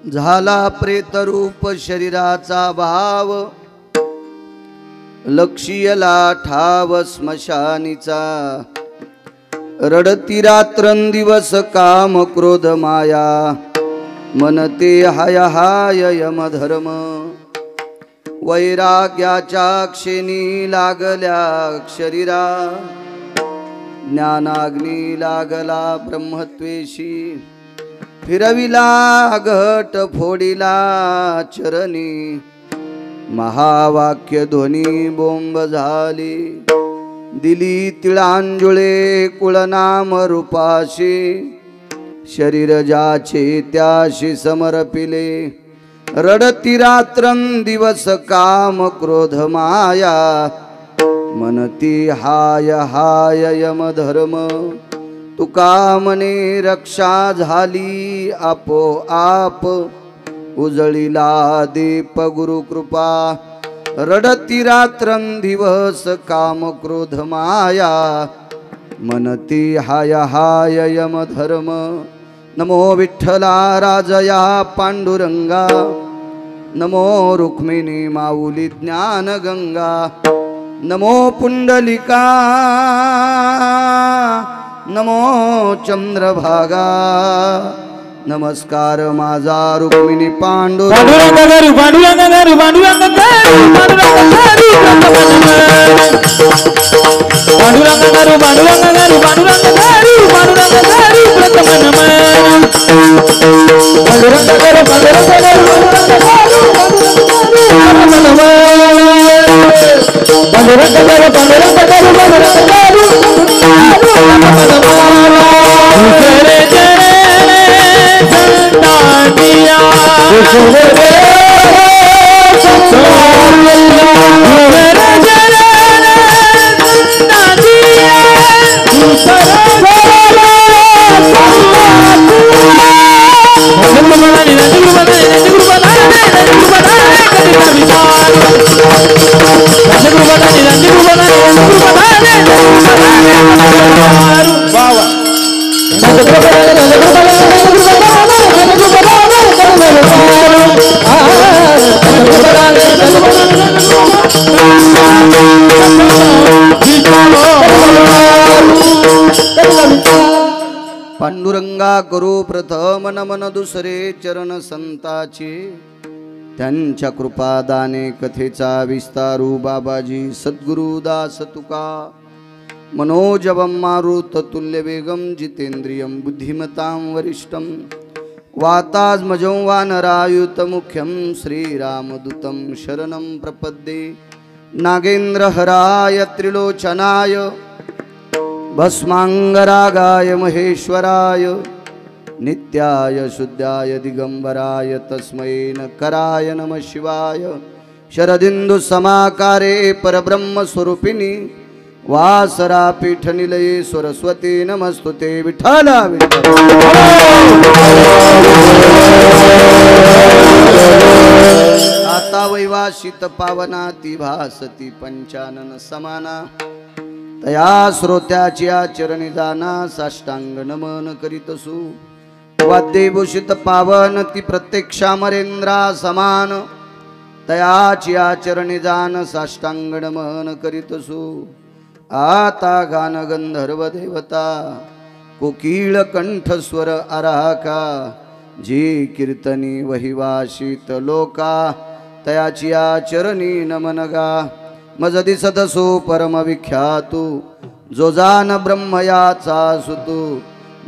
झाला प्रेतरूप शरीराचा भाव, लक्षियला ठाव स्मशानीचा। रडती रात्रंदिवस काम क्रोध माया, मनते हाय हाय यमधर्म। वैराग्याच्या क्षणी लागल्या शरीरा, ज्ञानाग्नी लागला ब्रह्मत्वेशी। फिरविला घट फोडिला चरणी, महावाक्य ध्वनी बोंब झाली। दिली तिळांजुळे कुळनाम रूपाशी, शरीर ज्याचे त्याशी समर्पिले। रडती रात्रंदिवस काम क्रोध माया, मनती हाय हाय यमधर्म। तुका मने रक्षा झाली आपोआप, उजळीला दीप गुरुकृपा। रडती रात्रंदिवस काम क्रोध माया, मनती हाय हाय यमधर्म। नमो विठ्ठला राजया पांडुरंगा, नमो रुक्मिणी माऊली ज्ञानगंगा। नमो पुंडलिका, नमो चंद्रभागा। नमस्कार माझा रुक्मिणी पांडुरंगा करू प्रथम नमन दुसरे चरण संताचे। त्यांच्या कृपादाने कथेचा विस्तारू बाबाजी सद्गुरु दास तुका। मनोजवं मारुत तुल्य वेगम जितेंद्रियं बुद्धिमतां वरिष्ठं। वातात्मजं वानरायुत मुख्यं श्रीरामदूतं शरणं प्रपद्ये। नागेन्द्रहराय त्रिलोचनाय, भस्मांगरागाय महेश्वराय। नित्याय शुद्धाय दिगंबराय तस्मै नकराय नमः शिवाय। शरदिंदु समाकारे परब्रह्म स्वरूपिणी, वासरा पीठ निलये सरस्वती नमस्तुते। विठ्ठला विठ्ठला आता वैवासित पावना ती भासती पंचानन समाना। तया श्रोत्याची आचरणी दाना, साष्टांग नमन करीतसु। वाद्यभूषित पावन ती प्रत्यक्षामरेंद्रा समान। तयाची आचरणी जान, साष्टांग नमन करीतसु। आता गान गंधर्व देवता, कोकिळ कंठस्वर आराका। जी कीर्तनी वहिवासित लोका, तयाची आचरणी नमनगा। मज दिसतसो परम विख्यातू, जो जान ब्रह्मयाचा सुतू।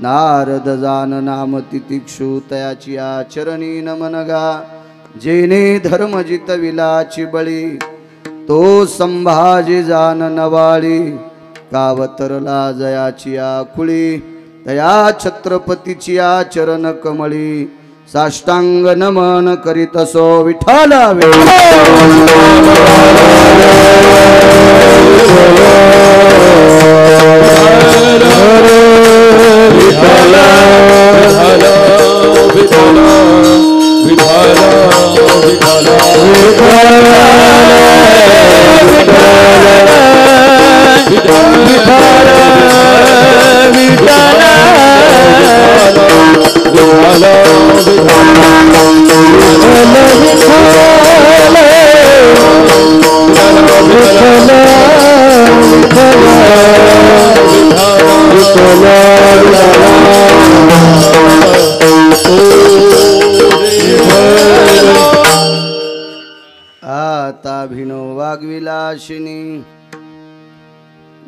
नारद जान नाम तितिक्षु, तयाची आचरणी नमनगा। जेने धर्म जितविलाची बळी, तो संभाजी जान नवाळी। कावतरला जयाची आकुळी, तया छत्रपतीची आचरण कमळी। साष्टांग नमन करीतसो विठ्ठला विठ्ठला भिनो वाग्विलासिनी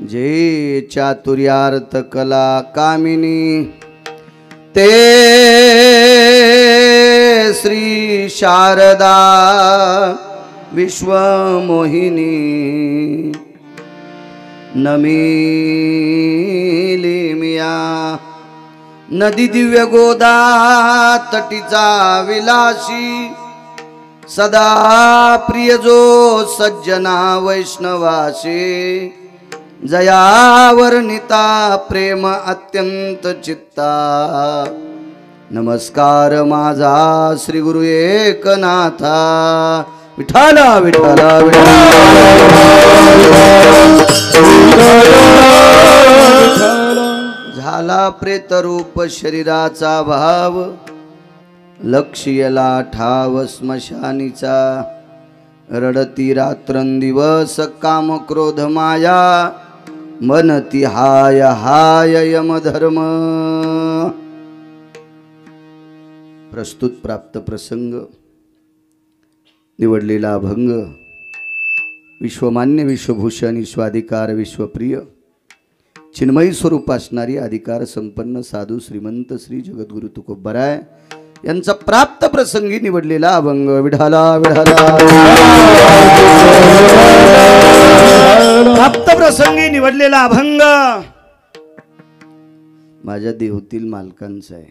जे चातुर्यार्थ कला कामिनी ते श्री शारदा विश्वमोहिनी नमिली मिया नदी दिव्य गोदा तटीचा विलासी सदा प्रिय जो सज्जना वैष्णवासी जयावर्णिता प्रेम अत्यंत चित्ता नमस्कार माझा श्री गुरु एकनाथा विठाला विठाला झाला प्रेतरूप शरीराचा भाव लक्ष्यला ठाव स्मशानीचा रडती रात्रंदिवस काम क्रोध माया मनती हाय हाय यमधर्म। प्रस्तुत प्राप्त प्रसंग निवडलेला अभंग विश्वमान्य विश्वभूषण विश्वाधिकार विश्वप्रिय चिन्मयी स्वरूप असणारी अधिकार संपन्न साधू श्रीमंत श्री जगद्गुरु तुकोबराय यांचा प्राप्त प्रसंगी निवडलेला अभंग विढाला विढाला प्राप्त प्रसंगी निवडलेला अभंग माझ्या देहूतील मालकांचा आहे।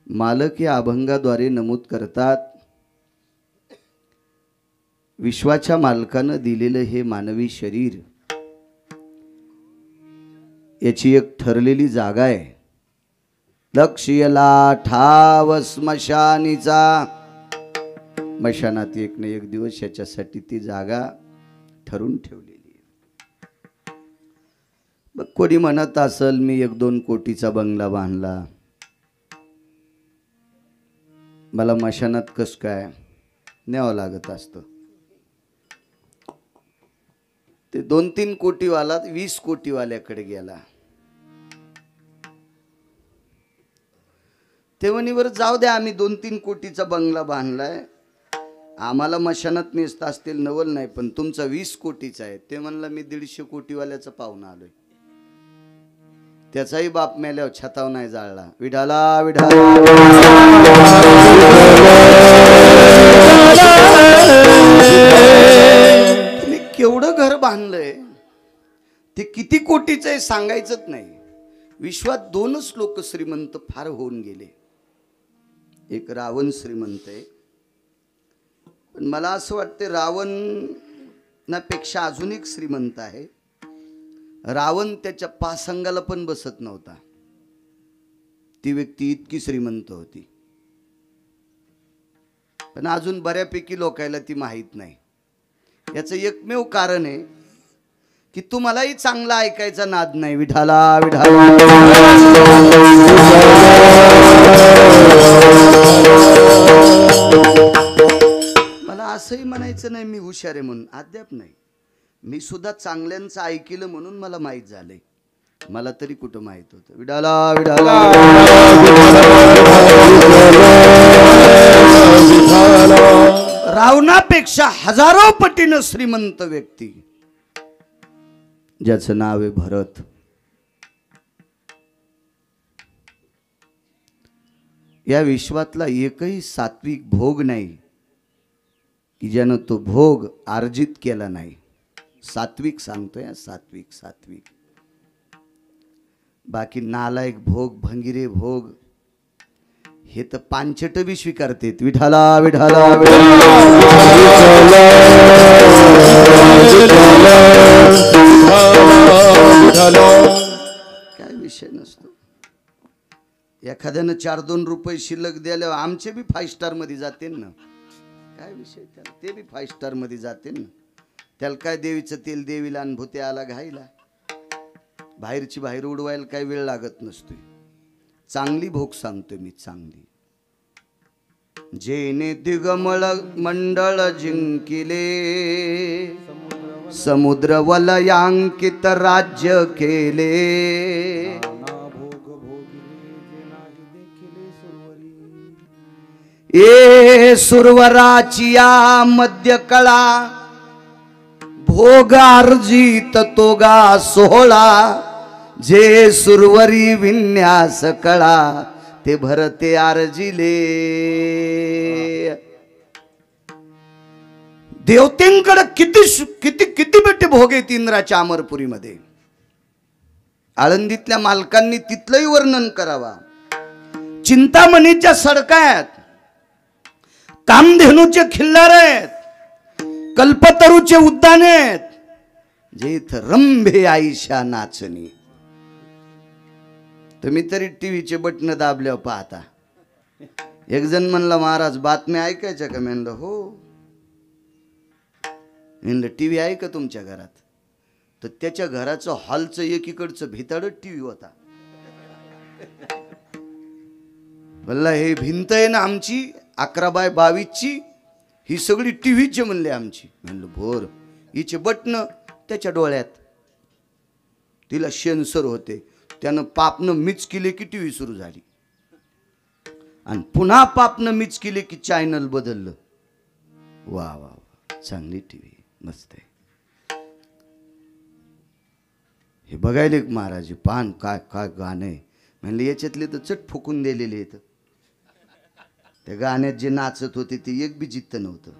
मालक या अभंगाद्वारे नमूद करतात विश्वाच्या मालकानं दिलेलं हे मानवी शरीर याची एक ठरलेली जागा आहे। लक्ष्यला ठाव स्मशानीचा मशानात एक ना एक दिवस याच्यासाठी ती जागा ठरून ठेवलेली आहे। मग कोणी म्हणत असेल मी 1-2 कोटीचा बंगला बांधला मला मशानात कस काय न्यावं लागत असतं। ते 2-3 कोटीवाला 20 कोटीवाल्याकडे गेला ते म्हणीवर जाऊ द्या आम्ही 2-3 कोटीचा बंगला बांधलाय आम्हाला मशानात नेसत असतील नवल नाही पण तुमचा 20 कोटीचा आहे। ते म्हणलं मी 150 कोटीवाल्याचा पाहुणा आलोय त्याचाही बाप मेल्यावर छताव नाही जाळला विढाला विढाला तुम्ही केवढं घर बांधलंय ते किती कोटीचं आहे सांगायचंच नाही। विश्वात 2च लोक श्रीमंत फार होऊन गेले एक रावण श्रीमंत आहे पण मला असं वाटतं रावणापेक्षा अजून एक श्रीमंत आहे। रावण त्याच्या पासंगाला पण बसत नव्हता ती व्यक्ती इतकी श्रीमंत होती पण अजून बऱ्यापैकी लोकांना ती माहित नाही। याचं एकमेव कारण आहे की तुम्हालाही चांगला ऐकायचा नाद नाही विठाला विठाला मला असंही म्हणायचं नाही मी हुशार आहे म्हणून अद्याप नाही मी सुद्धा चांगल्यांचं ऐकलं म्हणून मला माहित झालंय मला तरी कुठं माहित होतं विडाला विडाला रावणापेक्षा हजारो पटीनं श्रीमंत व्यक्ती ज्याचं नाव आहे भरत। या विश्वातला एकही सात्विक भोग नाही की ज्यानं तो भोग अर्जित केला नाही। सात्विक सांगतोय सात्विक सात्विक बाकी नालायक भोग भंगिरे भोग हे तर पांचट बी स्वीकारतेत विठाला विठाला काय विषय नसतो। एखाद्यानं 4-2 रुपये शिल्लक द्यायला आमचे बी 5 स्टार मध्ये जाते ना काय विषय त्याला ते बी 5 स्टार मध्ये जाते ना त्याला काय देवीचं तेल देवीला अनुभूती आला घायला बाहेरची बाहेर उडवायला काय वेळ लागत नसतोय। चांगली भोग सांगतोय मी चांगली जेने दिगमळ मंडळ जिंकिले समुद्र वलयांकित राज्य केले ए सुरवराची या मध्य कळा भोगार्जित तोगा सोहळा जे सुरवरी विन्यास कळा ते भरते आरजिले देवतेंकडे किती किती किती बेटे भोग आहेत इंद्राच्या अमरपुरीमध्ये आळंदीतल्या मालकांनी तिथलंही वर्णन करावा चिंतामणीच्या सडका आहेत कामधेनूचे खिल्लार आहेत कल्पतरूचे उद्यान आहेत जे इथं रंभे आईशा नाचणी तुम्ही तरी टीव्हीचे बटन दाबल्यावर पाहता एक जण म्हणला महाराज बातम्या ऐकायच्या का म्हणलं हो म्हणलं टीव्ही आहे का तुमच्या घरात तर त्याच्या घराचं हॉलचं एकीकडचं भितडच टीव्ही होता म्हणला हे भिंत आहे ना आमची 11x22 ही सगळी टीव्हीचे म्हणले आमची म्हणलं भोर हिचे बटन त्याच्या डोळ्यात तिला सेन्सर होते त्यानं पापनं मिच केले की टीव्ही सुरू झाली आणि पुन्हा पापनं मिच केले की चॅनल बदललं वा वा वा चांगली टीव्ही मस्त आहे हे बघायले महाराज पान काय काय गाणं आहे म्हणले याच्यातले तर चट फुकून दिलेले आहेत त्या गाण्यात जे नाचत होते ते एक बी जित्त नव्हतं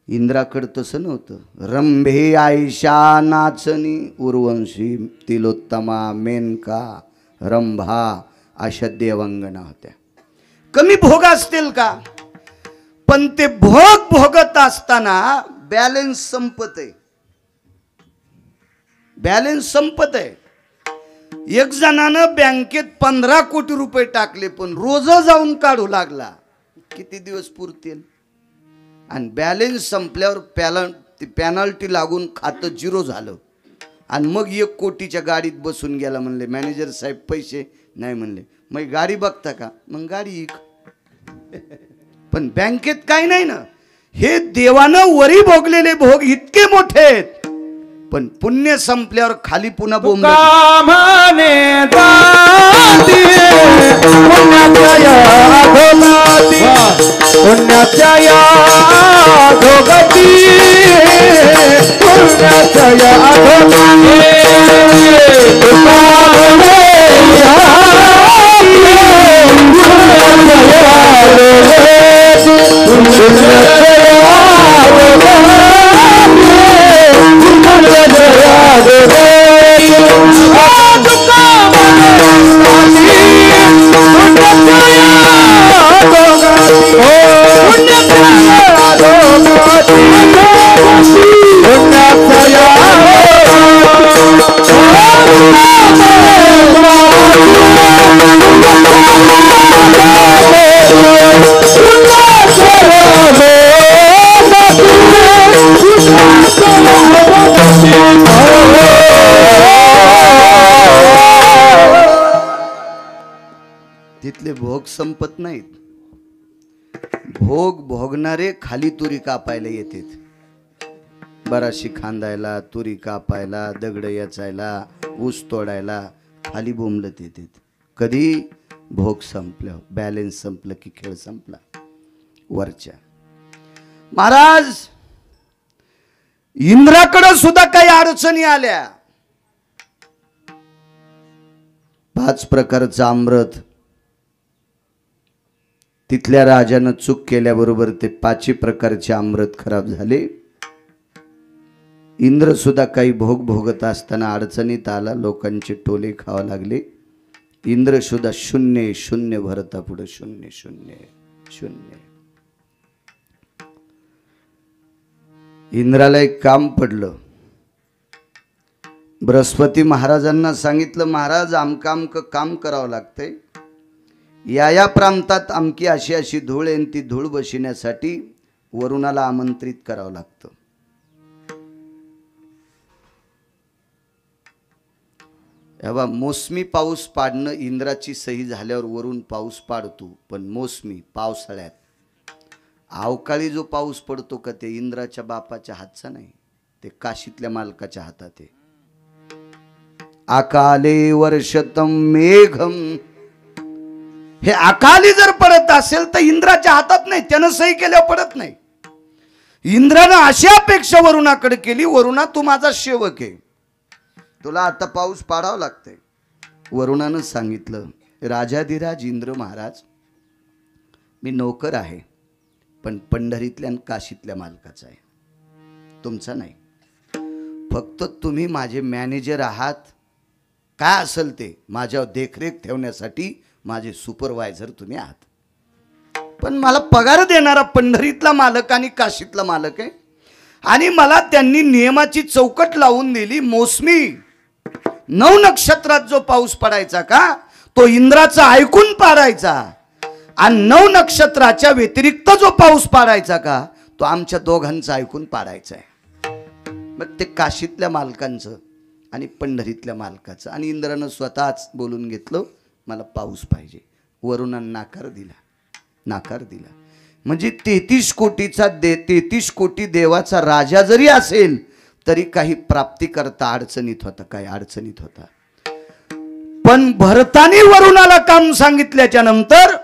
इंद्राकडं तसं नव्हतं रंभे आयशा नाचणी उर्वंशी तिलोत्तमा मेनका रंभा अशा देवांगना होत्या कमी भोग असतील का पण ते भोग भोगत असताना बॅलन्स संपत आहे बॅलन्स संपत आहे एक जणानं बँकेत 15 कोटी रुपये टाकले पण रोज जाऊन काढू लागला किती दिवस पुरतील आणि बॅलन्स संपल्यावर पॅनल्टी लागून खातं झिरो झालं आणि मग 1 कोटीच्या गाडीत बसून गेला म्हणले मॅनेजर साहेब पैसे नाही म्हणले मग गाडी बघता का मग गाडी इक पण बँकेत काही नाही ना हे देवानं वरी भोगलेले भोग इतके मोठे आहेत पण पुण्य संपल्यावर खाली पुन्हा बोंब तिथले भोग संपत नाहीत भोग भोगणारे खाली तुरी कापायला येतात बराशी खांदायला तुरी कापायला दगड याचायला ऊस तोडायला खाली बोंबलत येतात कधी भोग संपलं बॅलन्स संपलं की खेळ संपला वरच्या महाराज इंद्राकडे सुद्धा काही अडचणी आल्या 5 प्रकारचं अमृत तिथल्या राजानं चूक केल्याबरोबर ते 5 प्रकारचे अमृत खराब झाले इंद्र सुद्धा काही भोग भोगत असताना अडचणीत आला लोकांचे टोले खावा लागले इंद्र सुद्धा 0 0 भरता पुढे 0 0 0 इंद्राला एक काम पडलं बृहस्पती महाराजांना सांगितलं महाराज आमका काम करावं लागतंय या प्रांतात आमकी अशी अशी धूळ आहे ती धूळ बसविण्यासाठी वरुणाला आमंत्रित करावं लागतं तेव्हा मोसमी पाऊस पाडणं इंद्राची सही झाल्यावर वरून पाऊस पाडतो पण मोसमी पावसाळ्यात अवकाळी जो पाऊस पडतो का ते इंद्राच्या बापाच्या हातचा नाही ते काशीतल्या मालकाच्या हातात आहे अकाले वर्षतम मेघम हे अकाली जर पडत असेल तर इंद्राच्या हातात नाही, त्यानं सही केल्यावर पडत नाही. इंद्रानं अशी अपेक्षा वरुणाकडे केली, वरुणा तू माझा सेवक आहे, तुला आता पाऊस पाडावा लागतंय. वरुणानं सांगितलं, राजाधिराज इंद्र महाराज, मी नौकर आहे, पण पंढरीतल्या आणि काशीतल्या मालकाचा आहे, तुमचा नाही. फक्त तुम्ही माझे मॅनेजर आहात, काय असेल ते माझ्यावर देखरेख ठेवण्यासाठी माझे सुपरवायझर तुम्ही आहात. पण मला पगार देणारा पंढरीतला मालक आणि काशीतला मालक आहे. आणि मला त्यांनी नियमाची चौकट लावून दिली. मोसमी 9 नक्षत्रात जो पाऊस पडायचा का तो इंद्राचा ऐकून पाडायचा, आणि 9 नक्षत्राच्या व्यतिरिक्त जो पाऊस पाडायचा का तो आमच्या दोघांचा ऐकून पाडायचा आहे. मग ते काशीतल्या मालकांचं आणि पंढरीतल्या मालकाचं. आणि इंद्रानं स्वतःच बोलून घेतलं, मला पाऊस पाहिजे. वरुणानं नाकार दिला. म्हणजे 33 कोटी देवाचा राजा जरी असेल तरी काही प्राप्ती करता अडचणीत होता. पण भरताने वरुणाला काम सांगितल्याच्या नंतर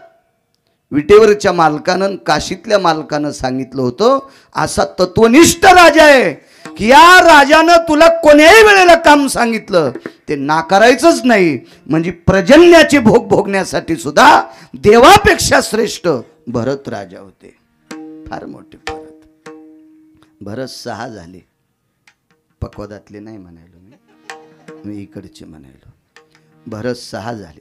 विटेवरच्या मालकानं काशीतल्या मालकानं सांगितलं होतं, असा तत्वनिष्ठ राजा आहे की या राजानं तुला कोण्याही वेळेला काम सांगितलं ते नाकारायचंच नाही. म्हणजे पर्जन्याचे भोग भोगण्यासाठी सुद्धा देवापेक्षा श्रेष्ठ भरत राजा होते. फार मोठे भरत 6 झाले. पक्वादातले नाही म्हणायलो मी इकडचे म्हणायलो. भरत 6 झाले.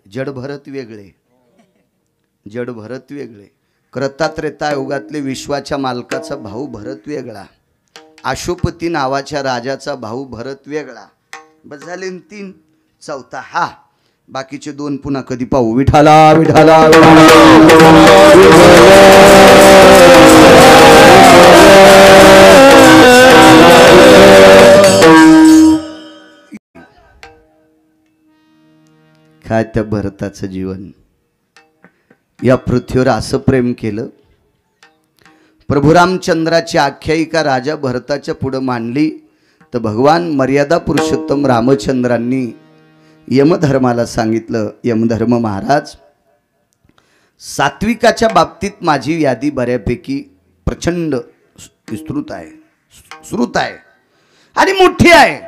जड भरत वेगळे, क्रतात्रेता युगातले विश्वाच्या मालकाचा भाऊ भरत वेगळा, अशोपती नावाच्या राजाचा भाऊ भरत वेगळा. बस झाले 3. चौथा हा. बाकीचे 2 पुन्हा कधी पाहू. विठाला काय त्या भरताचं जीवन. या पृथ्वीवर असं प्रेम केलं. प्रभू रामचंद्राची आख्यायिका राजा भरताच्या पुढे मांडली तर भगवान मर्यादा पुरुषोत्तम रामचंद्रांनी यमधर्माला सांगितलं, यमधर्म महाराज, सात्विकाच्या बाबतीत माझी यादी बऱ्यापैकी प्रचंड विस्तृत आहे आणि मोठी आहे.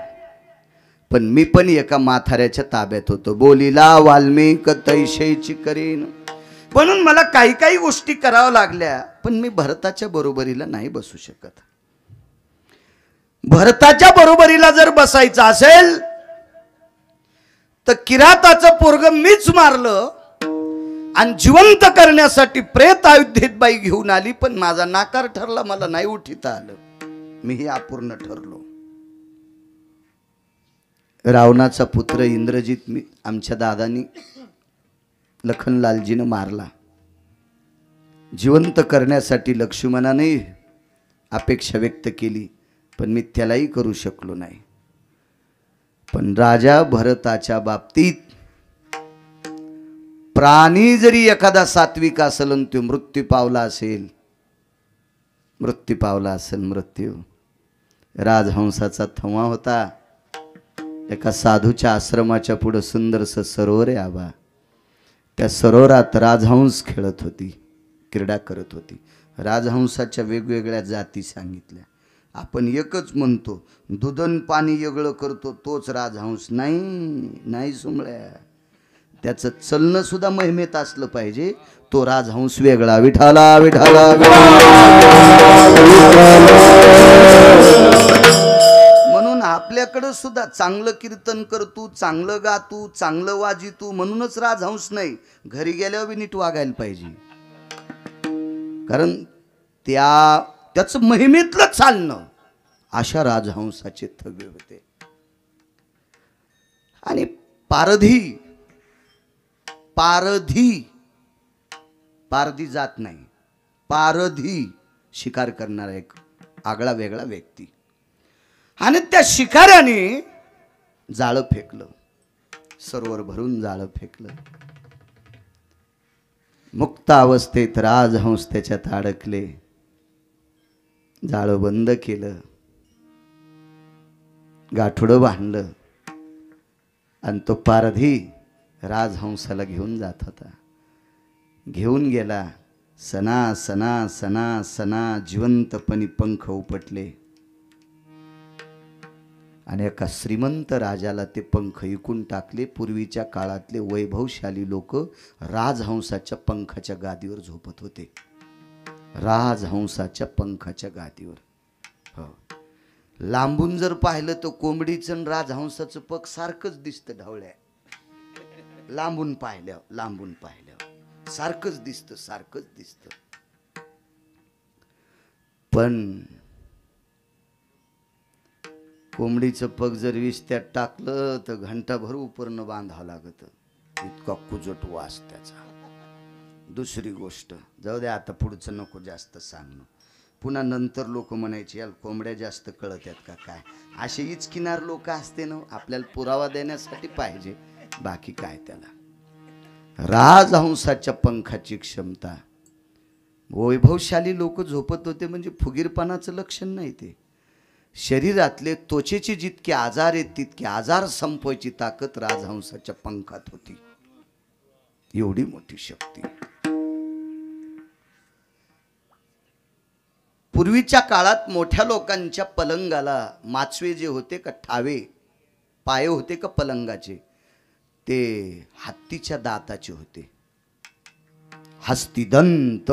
पण मी पण एका माथाऱ्याच्या ताब्यात होतो. बोलीला वाल्मिक तैशेची करीन, म्हणून मला काही गोष्टी कराव्या लागल्या. पण मी भरताच्या बरोबरीला नाही बसू शकत. भरताच्या बरोबरीला जर बसायचं असेल तर किराताचं पोरग मीच मारलं आणि जिवंत करण्यासाठी प्रेत अयोध्येत बाई घेऊन आली. पण माझा नाकार ठरला, मला नाही उठिता आलं. मीही अपूर्ण ठरलो. रावणाचा पुत्र इंद्रजित मी आमच्या दादानी लखनलालजीनं मारला. जिवंत करण्यासाठी लक्ष्मणाने अपेक्षा व्यक्त केली, पण मी त्यालाही करू शकलो नाही. पण राजा भरताच्या बाबतीत प्राणी जरी एखादा सात्विक असेल आणि तो मृत्यू पावला असेल, मृत्यू राजहंसाचा थवा होता. एका साधूच्या आश्रमाच्या पुढे सुंदरसं सरोवर आहे आबा. त्या सरोवरात राजहंस खेळत होती, क्रीडा करत होती. राजहंसाच्या वेगवेगळ्या जाती सांगितल्या. आपण एकच म्हणतो, दुधन पाणी वेगळं करतो तोच राजहंस नाही सुमळ्या. त्याचं चलणं सुद्धा महिमेत असलं पाहिजे. तो राजहंस वेगळा. विठाला म्हणून आपल्याकडं सुद्धा चांगलं कीर्तन करतू, चांगलं गातू, चांगलं वाजितू म्हणूनच राजहंस नाही, घरी गेल्यावर बी नीट वागायला पाहिजे. कारण त्याचं महिमेतलं चालणं अशा राजहंसाचे थवे होते. आणि पारधी जात नाही, पारधी शिकार करणारा एक आगळा वेगळा व्यक्ती. आणि त्या शिकाऱ्याने जाळं फेकलं, सरोवर भरून जाळं फेकलं. मुक्त अवस्थेत राजहंस त्याच्यात अडकले. जाळं बंद केलं, गाठोडं बांधलं आणि तो पारधी राजहंसाला घेऊन जात होता. घेऊन गेला. सणा सणा सणा सणा जिवंतपणी पंख उपटले आणि एका श्रीमंत राजाला ते पंख विकून टाकले. पूर्वीच्या काळातले वैभवशाली लोक राजहंसाच्या पंखाच्या गादीवर झोपत होते. राजहंसाच्या पंखाच्या गादीवर. हो, लांबून जर पाहिलं तर कोंबडीचं आणि राजहंसाचं पग सारखंच दिसतं ढवळ्या. लांबून पाहिल्यावर सारखंच दिसतं. पण कोंबडीचं पग जर विस्त्यात टाकलं तर घंटाभर उपरनं बांधावं लागतं. इतका कुजट वास त्याचा. दुसरी गोष्ट, जाऊ दे आता, पुढचं नको जास्त सांगणं. पुन्हा नंतर लोक म्हणायचे याला कोंबड्या जास्त कळत आहेत का काय. असे इचकिनार लोक असते ना, आपल्याला पुरावा देण्यासाठी पाहिजे, बाकी काय त्याला. राजहंसाच्या पंखाची क्षमता. वैभवशाली लोक झोपत होते म्हणजे फुगीरपणाचं लक्षण नाही. ते शरीरातले त्वचेचे जितके आजार आहेत तितके आजार संपवायची ताकद राजहंसाच्या पंखात होती. एवढी मोठी शक्ती. पूर्वीच्या काळात मोठ्या लोकांच्या पलंगाला माचवे जे होते का ठावे पाय होते का पलंगाचे, ते हत्तीच्या दाताचे होते. हस्तिदंत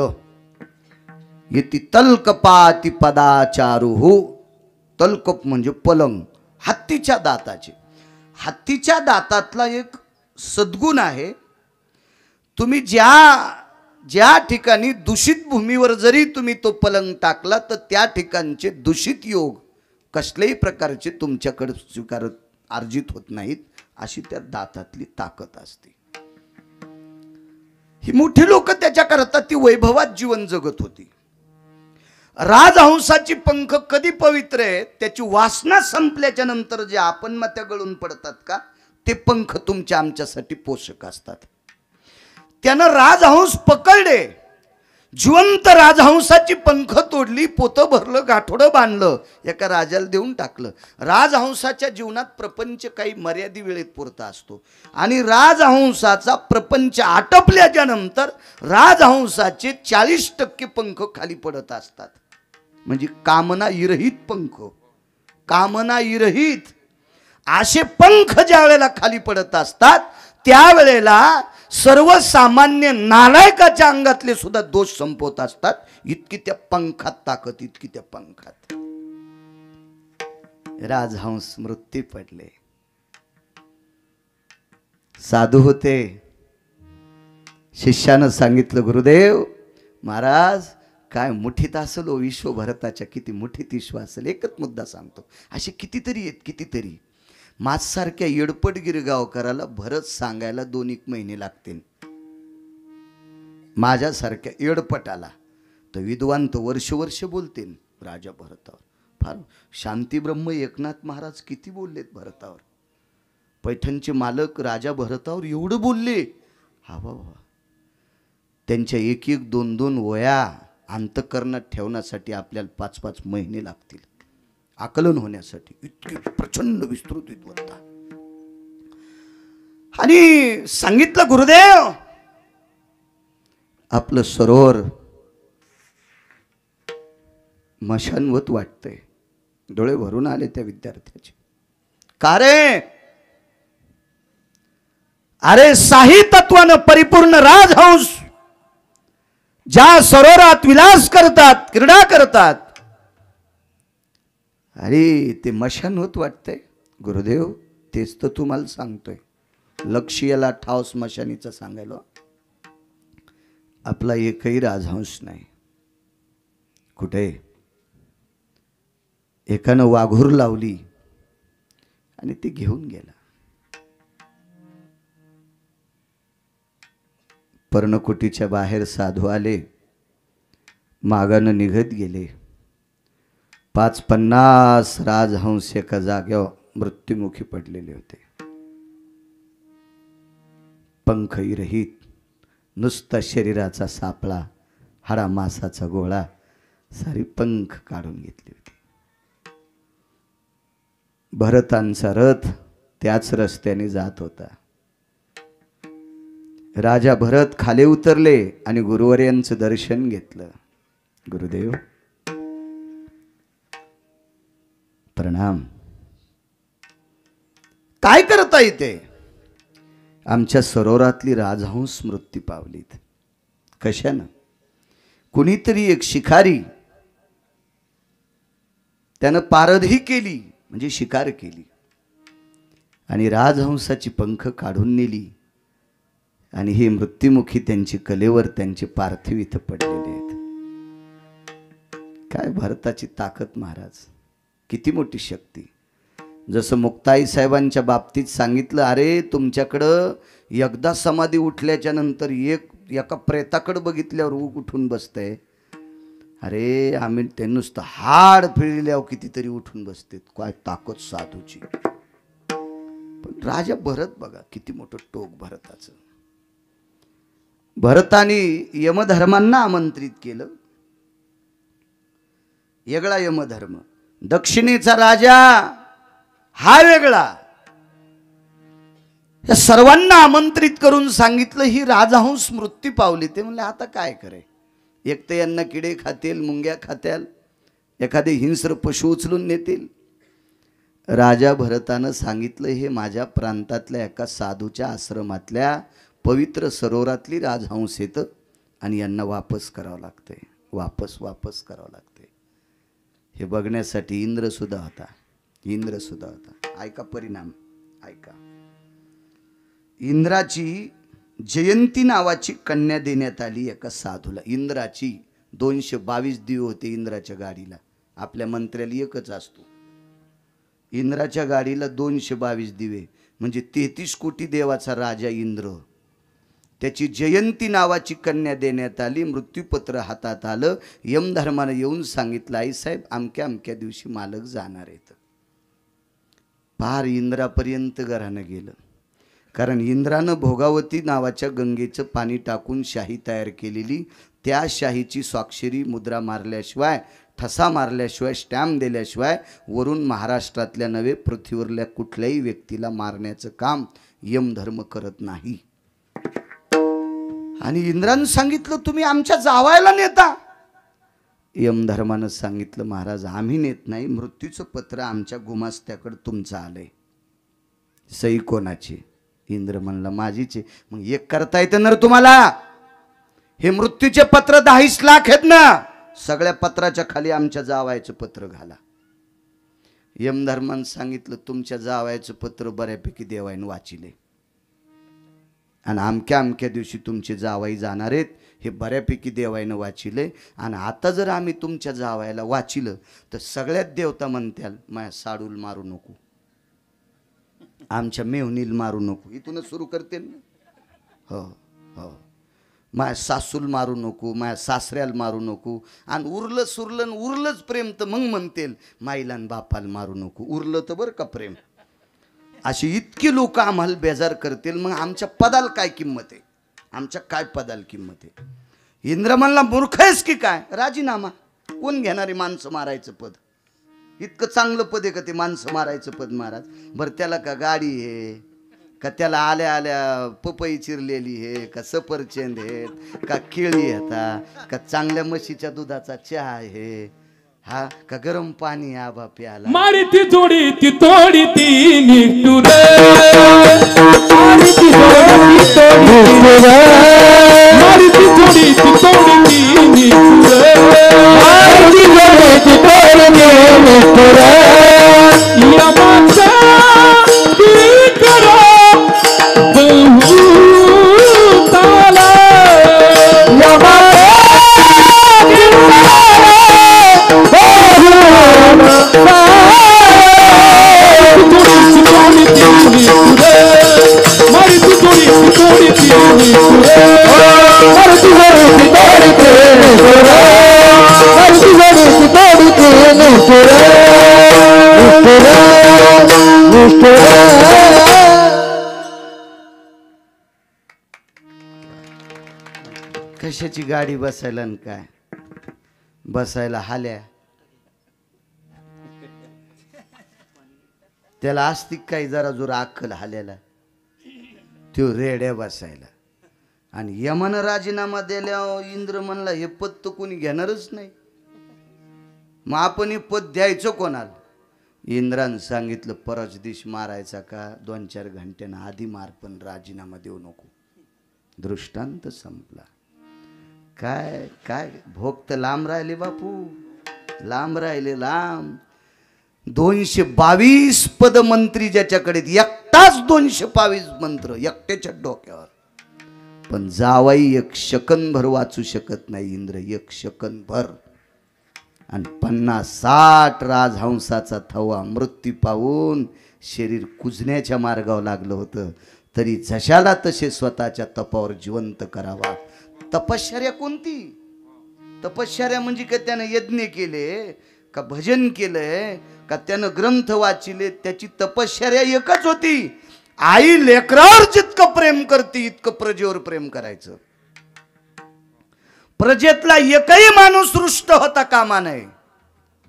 येती तल्कपाती पदाचारुहु. तलकप म्हणजे पलंग. हत्तीच्या दाताचे. हत्तीच्या दातातला एक सद्गुण आहे. तुम्ही ज्या ठिकाणी दूषित भूमीवर जरी तुम्ही तो पलंग टाकला तर त्या ठिकाणचे दूषित योग कसल्याही प्रकारचे तुमच्याकडे स्वीकारत अर्जित होत नाहीत. अशी त्या दातातली ताकद असते. ही मोठी लोक त्याच्याकरता ती वैभवात जीवन जगत होती. राजहंसाची पंख कधी पवित्र आहे, त्याची वासना संपल्याच्या नंतर जे अपनमत्या गळून पडतात का, ते पंख तुमच्या आमच्यासाठी पोषक असतात. त्यानं राजहंस पकडले. जिवंत राजहंसाची पंख तोडली, पोतं भरलं, गाठोडं बांधलं, एका राजाला देऊन टाकलं. राजहंसाच्या जीवनात प्रपंच काही मर्यादित वेळेत पुरता असतो आणि राजहंसाचा प्रपंच आटपल्याच्या नंतर राजहंसाचे 40% पंख खाली पडत असतात. म्हणजे कामना विरहित पंख. कामना विरहित असे पंख ज्या वेळेला खाली पडत असतात त्यावेळेला सर्वसामान्य नालायकाच्या अंगातले सुद्धा दोष संपवत असतात. इतकी त्या पंखात ताकद, इतकी त्या पंखात. राजहंस मृत्यू पडले. साधू होते. शिष्यानं सांगितलं, गुरुदेव महाराज काय मुठीत असेल ओ विश्वभरताच्या, किती मुठीत विश्व असेल. एकच मुद्दा सांगतो, असे कितीतरी आहेत, कितीतरी. माझसारख्या येडपटगिर गावकराला भरत सांगायला 2-1 महिने लागतील. माझ्यासारख्या येडपटाला तर विद्वान तर वर्ष बोलतील राजा भरतावर. फार शांतीब्रह्म एकनाथ महाराज किती बोललेत भरतावर. पैठणचे मालक राजा भरतावर एवढं बोलले. हा बाबा, त्यांच्या 1-1, 2-2 वया अंतःकरणात ठेवण्यासाठी आपल्याला 5-5 महिने लागतील आकलन होण्यासाठी. इतकी प्रचंड विस्तृत विद्वत्ता. आणि सांगितलं, गुरुदेव आपलं सरोवर मशानवत वाटतंय. डोळे भरून आले त्या विद्यार्थ्याचे. का रे? अरे साही तत्वानं परिपूर्ण राजहंस ज्या सरोवरात विलास करतात, क्रीडा करतात, अरे ते मशानवत वाटतंय. गुरुदेव तेच तर तुम्हाला सांगतोय. लक्ष याला ठाव स्मशानीचं सांगायला. आपला एकही राजहंस नाही. कुठे? एकानं वाघूर लावली आणि ते घेऊन गेला. पर्णकुटीच्या बाहेर साधू आले, मागानं निघत गेले. 50 राजहंस एका जागेवर मृत्युमुखी पडलेले होते. पंख विरहित, नुसता शरीराचा सापळा, हाडा मासाचा गोळा, सारी पंख काढून घेतली होती. भरतांचा रथ त्याच रस्त्याने जात होता. राजा भरत खाली उतरले आणि गुरुवर्यांचं दर्शन घेतलं. गुरुदेव प्रणाम. काय करता येते? आमच्या सरोवरातली राजहंस मृत्यू पावलीत. कशानं? कुणीतरी एक शिकारी त्यानं पारधी केली, म्हणजे शिकार केली, आणि राजहंसाची पंख काढून नेली, आणि हे मृत्युमुखी त्यांची कलेवर त्यांचे पार्थिव इथं पडलेले आहेत. काय भारताची ताकद महाराज, किती मोठी शक्ती. जसं मुक्ताई साहेबांच्या बाबतीत सांगितलं, अरे तुमच्याकडं एकदा समाधी उठल्याच्या नंतर एका प्रेताकडं बघितल्यावर उठून बसतंय. अरे आम्ही ते नुसतं हाड फिरल्यावर कितीतरी उठून बसते. काय ताकद साधूची. पण राजा भरत बघा, किती मोठं टोक भरताचं. भरताने यमधर्मांना आमंत्रित केलं. वेगळा यमधर्म. दक्षिणेचा राजा हा वेगळा. या सर्वांना आमंत्रित करून सांगितलं ही राजहंस मृत्यू पावली. ते म्हणले आता काय करे, एक तर यांना किडे खातील, मुंग्या खात्याल, एखादे हिंस्र पशु उचलून नेतील. राजा भरतानं सांगितलं हे माझ्या प्रांतातल्या एका साधूच्या आश्रमातल्या पवित्र सरोवरातली राजहंस येतं आणि यांना वापस करावं लागतंय. वापस करावं लागतंय. हे बघण्यासाठी इंद्र सुद्धा होता. ऐका परिणाम, ऐका. इंद्राची जयंती नावाची कन्या देण्यात आली एका साधूला. इंद्राची 222 दिवे होते इंद्राच्या गाडीला. आपल्या मंत्र्याला एकच असतो. इंद्राच्या गाडीला 222 दिवे, म्हणजे 33 कोटी देवाचा राजा इंद्र. त्याची जयंती नावाची कन्या देण्यात आली. मृत्यूपत्र हातात आलं. यमधर्मानं येऊन सांगितलं आईसाहेब अमक्या अमक्या दिवशी मालक जाणार आहेत. पार इंद्रापर्यंत घरानं गेलं. कारण इंद्रानं भोगावती नावाच्या गंगेचं पाणी टाकून शाही तयार केलेली. त्या शाहीची स्वाक्षरी मुद्रा मारल्याशिवाय, ठसा मारल्याशिवाय, स्टॅम्प दिल्याशिवाय वरून महाराष्ट्रातल्या नव्हे पृथ्वीवरल्या कुठल्याही व्यक्तीला मारण्याचं काम यमधर्म करत नाही. आणि इंद्रानं सांगितलं तुम्ही आमच्या जावायला नेता. यमधर्मानं सांगितलं महाराज आम्ही नेत नाही, मृत्यूचं पत्र आमच्या गुमास्त्याकडे तुमचं आलंय. सही कोणाची? इंद्र म्हणला माझीचे. मग एक करता येतं ना तुम्हाला? हे मृत्यूचे पत्र 10 लाख आहेत ना, सगळ्या पत्राच्या खाली आमच्या जावायचं पत्र घाला. यमधर्मानं सांगितलं तुमच्या जावायचं पत्र बऱ्यापैकी देवाईनं वाचिले आणि अमक्या अमक्या दिवशी तुमचे जावाई जाणार आहेत हे बऱ्यापैकी देवाईनं वाचिले. आणि आता जर आम्ही तुमच्या जावायला वाचिलं तर सगळ्यात देवता म्हणत्याल माझ्या साडूल मारू नको, आमच्या मेवणील मारू नको. इथूनच सुरू करते ना. हो हो, माझ्या सासूल मारू नको, माझ्या सासऱ्याला मारू नको. आणि उरलं सुरलं उरलंच प्रेम तर मग म्हणतील माईला आणि बापाला मारू नको. उरलं तर बरं का प्रेम. अशी इतकी लोक आम्हाला बेजार करतील, मग आमच्या पदाला काय किंमत आहे? आमच्या काय पदाला किंमत आहे? इंद्र म्हणला मूर्ख आहेस की काय? राजीनामा. कोण घेणारे माणसं मारायचं पद? इतकं चांगलं पद आहे का ते माणसं मारायचं पद महाराज? बरं त्याला का गाडी आहे का, त्याला आल्या आल्या पपई चिरलेली आहे का, सफरचंद आहेत का, केळी येता का, चांगल्या म्हशीच्या दुधाचा चहा आहे हा का, गरम पाणी आबा प्याला. मारी ती जोडी ती तोडी ती निष्ठुर, मारी ती जोडी ती तोडी मारी ती जोडी ती तोडी ती निष्ठुर, मारी ती जोडी ती तोडी ती निष्ठुर. या माणसा ती करा बहुताला, या कशाची गाडी बसायला आणि काय बसायला हाल्या? त्याला असती काही जरा जोर अक्कल हाल्याला, तो रेड्या बसायला. आणि यमन राजीनामा दिल्यावर इंद्र म्हणला हे पद तर कोणी घेणारच नाही, मग आपण हे पद द्यायचं कोणाला? इंद्रानं सांगितलं परच दिश मारायचा का 2-4 घंट्यानं आधी मार, पण राजीनामा देऊ नको. दृष्टांत संपला. काय काय भोग तर लांब राहिले बापू, लांब राहिले लांब. 222 पद मंत्री ज्याच्याकडे, एकटाच 222 मंत्र एकट्याच्या डोक्यावर. पण जावाई 1 सेकंद भर वाचू शकत नाही इंद्र, 1 सेकंद भर. आणि 50-60 राजहंसाचा थवा मृत्यू पाहून शरीर कुजण्याच्या मार्गावर लागलं होतं, तरी जशाला तसे स्वतःच्या तपावर जिवंत करावा. तपश्चर्या कोणती? तपश्चर्या म्हणजे का त्यानं यज्ञ केले, का भजन केलंय, का त्यानं ग्रंथ वाचिले, त्याची तपश्चर्या एकच होती. आई लेकरावर जितकं प्रेम करते इतकं प्रजेवर प्रेम करायचं. प्रजेतला एकही माणूस रुष्ट होता कामा नये,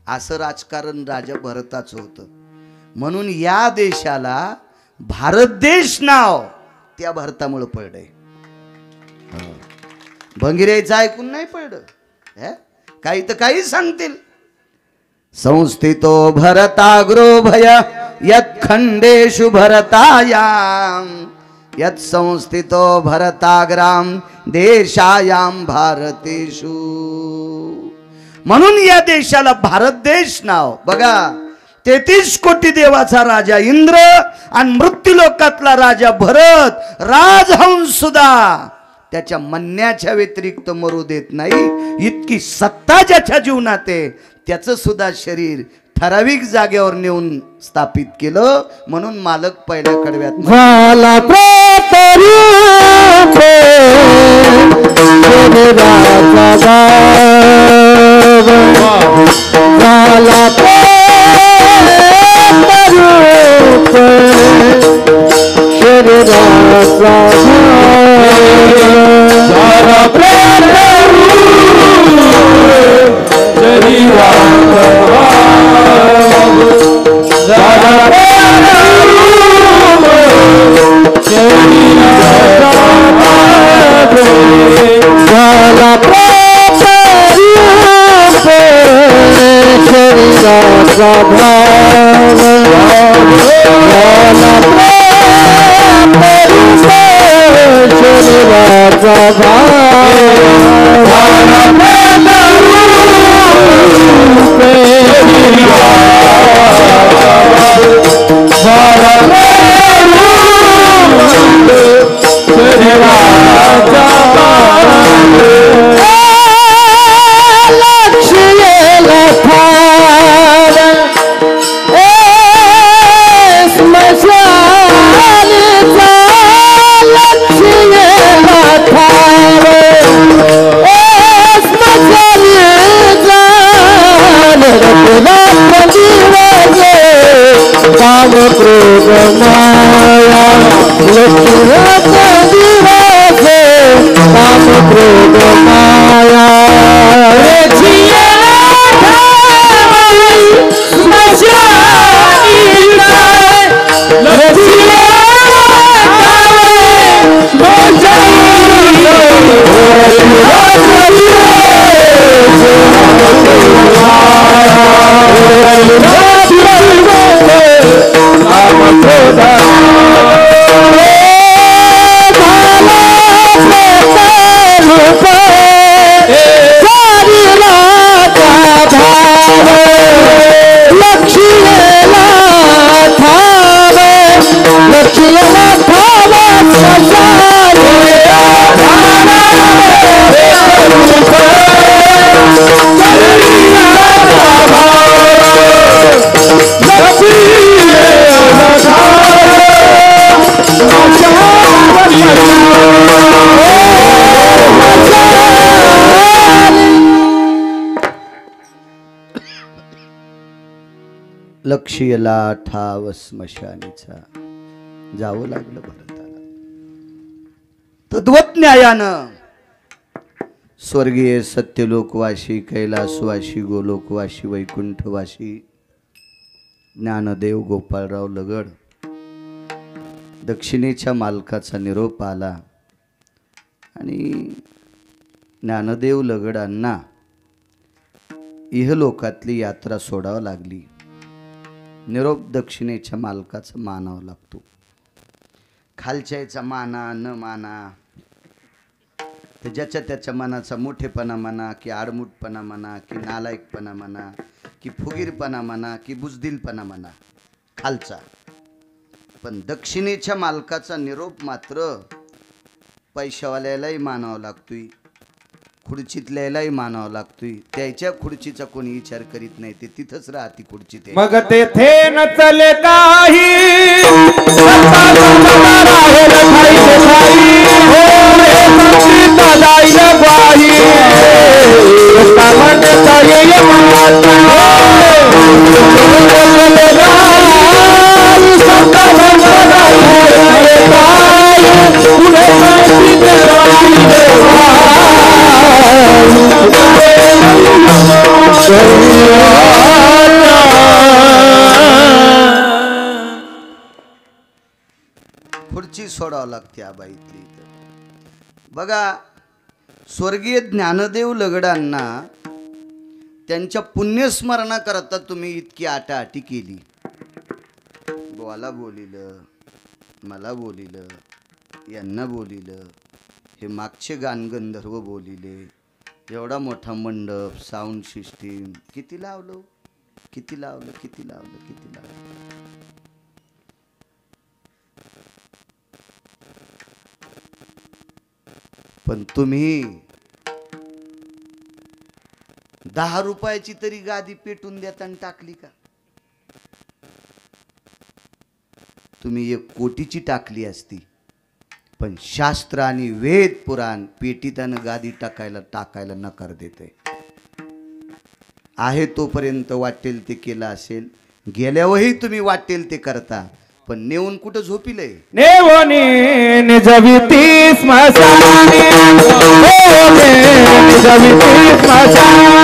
असं राजकारण राजा भरताच होतं. म्हणून या देशाला भारत देश नाव त्या भरतामुळे पडलंय. भंगिरायचं ऐकून नाही पडलं, काही तर काही सांगतील. संस्थितो भरताग्रो भय यत् खंडेषु भरतायाम यत् संस्थितो भरताग्राम देशायाम भारतेषु. म्हणून या देशाला भारत देश नाव. बघा 33 कोटी देवाचा राजा इंद्र आणि मृत्यूलोकातला राजा भरत, राजहंस सुद्धा त्याच्या म्हणण्याच्या व्यतिरिक्त मरू देत नाही. इतकी सत्ता ज्याच्या जीवनात आहे त्याचं सुद्धा शरीर ठराविक जागेवर नेऊन स्थापित केलं. म्हणून मालक पहिल्या कडव्यात झाला लक्ष्यला ठाव स्मशानीचा. जावं लागलं भरताला. तद्वज्ञायानं स्वर्गीय सत्यलोकवासी, कैलासवासी, गोलोकवासी, वैकुंठवासी ज्ञानदेव गोपाळराव लगड दक्षिणेच्या मालकाचा निरोप आला. आणि ज्ञानदेव लगडांना इहलोकातली यात्रा सोडावं लागली. निरोप दक्षिणेच्या मालकाचा मानावा लागतो. खालच्याचा माना न माना, तर ज्याच्या त्याच्या मनाचा मोठेपणा म्हणा की आडमुठपणा म्हणा की नालायकपणा म्हणा की फुगीरपणा म्हणा की बुजदिलपणा म्हणा, खालचा. पण दक्षिणेच्या मालकाचा निरोप मात्र पैशावाल्यालाही मानावा लागतोय, खुर्चीतल्यालाही मानावा लागतोय. त्याच्या खुर्चीचा कोणी विचार करीत नाही, ते तिथंच राहती खुर्चीत. मग तेथे न चले काही खुर्ची सोडावं लागते आबाईतली. बघा, स्वर्गीय ज्ञानदेव लगडांना त्यांच्या पुण्यस्मरणाकरता तुम्ही इतकी आटाआटी केली. बोला बोलिलं, मला बोलिलं, यांना बोलिलं, हे मागचे गानगंधर्व बोलिले, एवढा मोठा मंडप, साऊंड सिस्टीम, किती लावलं किती लावलं किती लावलं किती लावलं. पण तुम्ही 10 रुपयाची तरी गादी पेटून देताना टाकली का? तुम्ही 1 कोटीची टाकली असती, पण शास्त्र आणि वेद पुराण पेटीताना गादी टाकायला नकार देते. आहे तोपर्यंत वाटेल ते केलं असेल, गेल्यावरही तुम्ही वाटेल ते करता, पण नेऊन कुठं झोपिले? नेवनी निजविती स्मशानी, निजविती स्मशानी,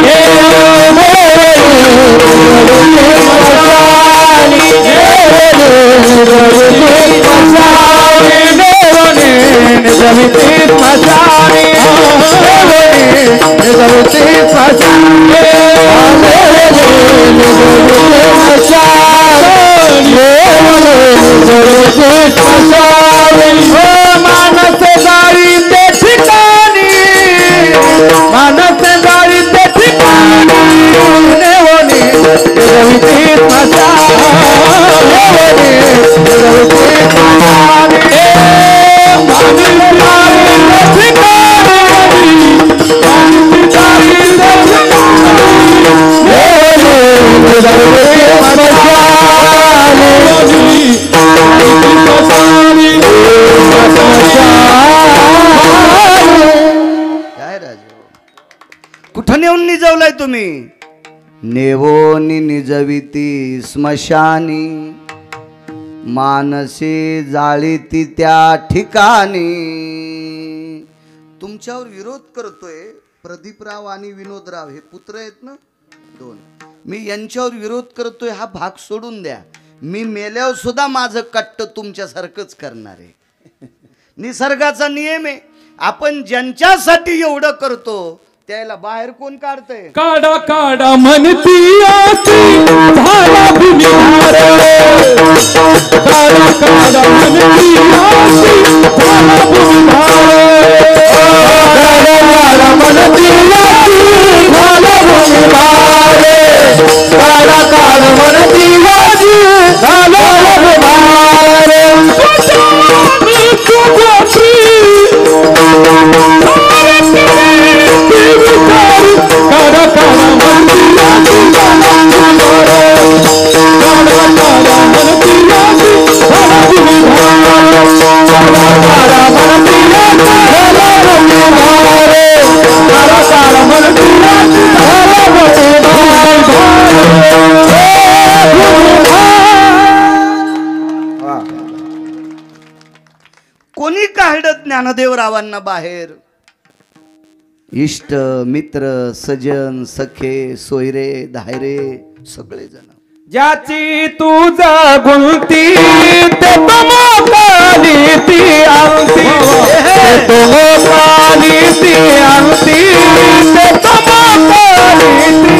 मानस गाडी ते ठिकाणी, मानस गाडी ते ठिकाणी, नेवनी निजविती स्मशानी, निजविती स्मशानी, काय राजा, कुठं नेऊन निजवलाय तुम्ही? नेवोनी निजविती स्मशानी, मानसे जाळीती त्या ठिकाणी. तुमच्यावर विरोध करतोय प्रदीपराव आणि विनोदराव, हे पुत्र आहेत ना 2. मी यांच्यावर विरोध करतोय हा भाग सोडून द्या. मी मेल्यावर सुद्धा माझं कट्ट तुमच्यासारखंच करणार आहे. निसर्गाचा नियम आहे. आपण ज्यांच्यासाठी एवढं करतो त्याला बाहेर कोण काढतंय? काढा काढा म्हणती आती झाला भूमिहार, काढा काढा म्हणती आती झाला भूमिहार, काढा काढा म्हणती आती झाला भूमिहार, काढा काढा म्हणती आती झाला भूमिहार. कोणी काढत ज्ञानदेवरावांना बाहेर? इष्ट मित्र सजन सखे सोयरे धायरे सगळे जण. ज्याची तुझा गुंती ते मोकाली ती आरती ते मोकाली ती आरती ते मोकाली ती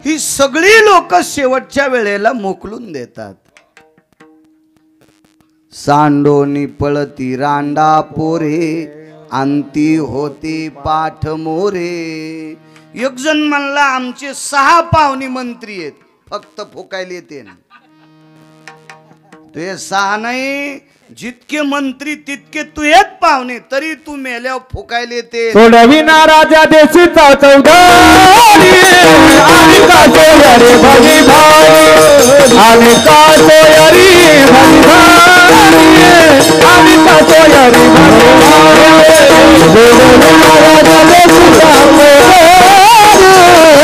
ही सगळी लोक शेवटच्या वेळेला मोकलून देतात. सांडोनी पळती रांडा पोरे अंती होती पाठ मोरे. एक जण म्हणला आमचे 6 पाहुणे मंत्री आहेत फक्त फुकायला येते. ते 6 नाही जितके मंत्री तितके तू एक पाहुणे तरी तू मेल्यावर फुकायला येते. सोडविना राजा देशीचा चौधारी आणि का सोयरी भली भारी आणि का सोयरी भली भारी आणि का सोयरी भली भारी सोडविना राजा देशीचा चौधारी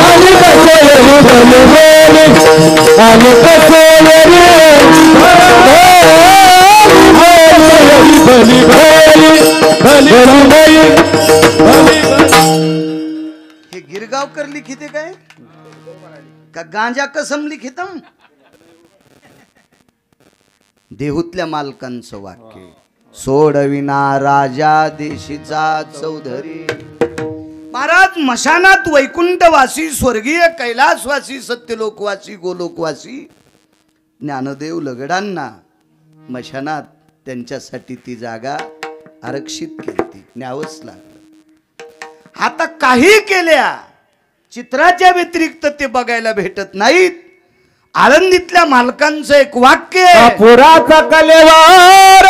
आणि का सोयरी भली भारी आणि का सोयरी भली भली हे गिरगावकर लिखिते काय का गांजा कसम लिखितम. देहूतल्या मालकांचं वाक्य. सोडविना राजा देशीचा चौधरी. महाराज मशानात वैकुंठवासी स्वर्गीय कैलासवासी सत्यलोकवासी गोलोकवासी ज्ञानदेव लगडांना मशानात त्यांच्यासाठी ती जागा आरक्षित केली. न्यावंच लागलं. आता काही केल्या चित्राच्या व्यतिरिक्त ते बघायला भेटत नाहीत. आळंदीतल्या मालकांचं एक वाक्य. पुराचा कलेवार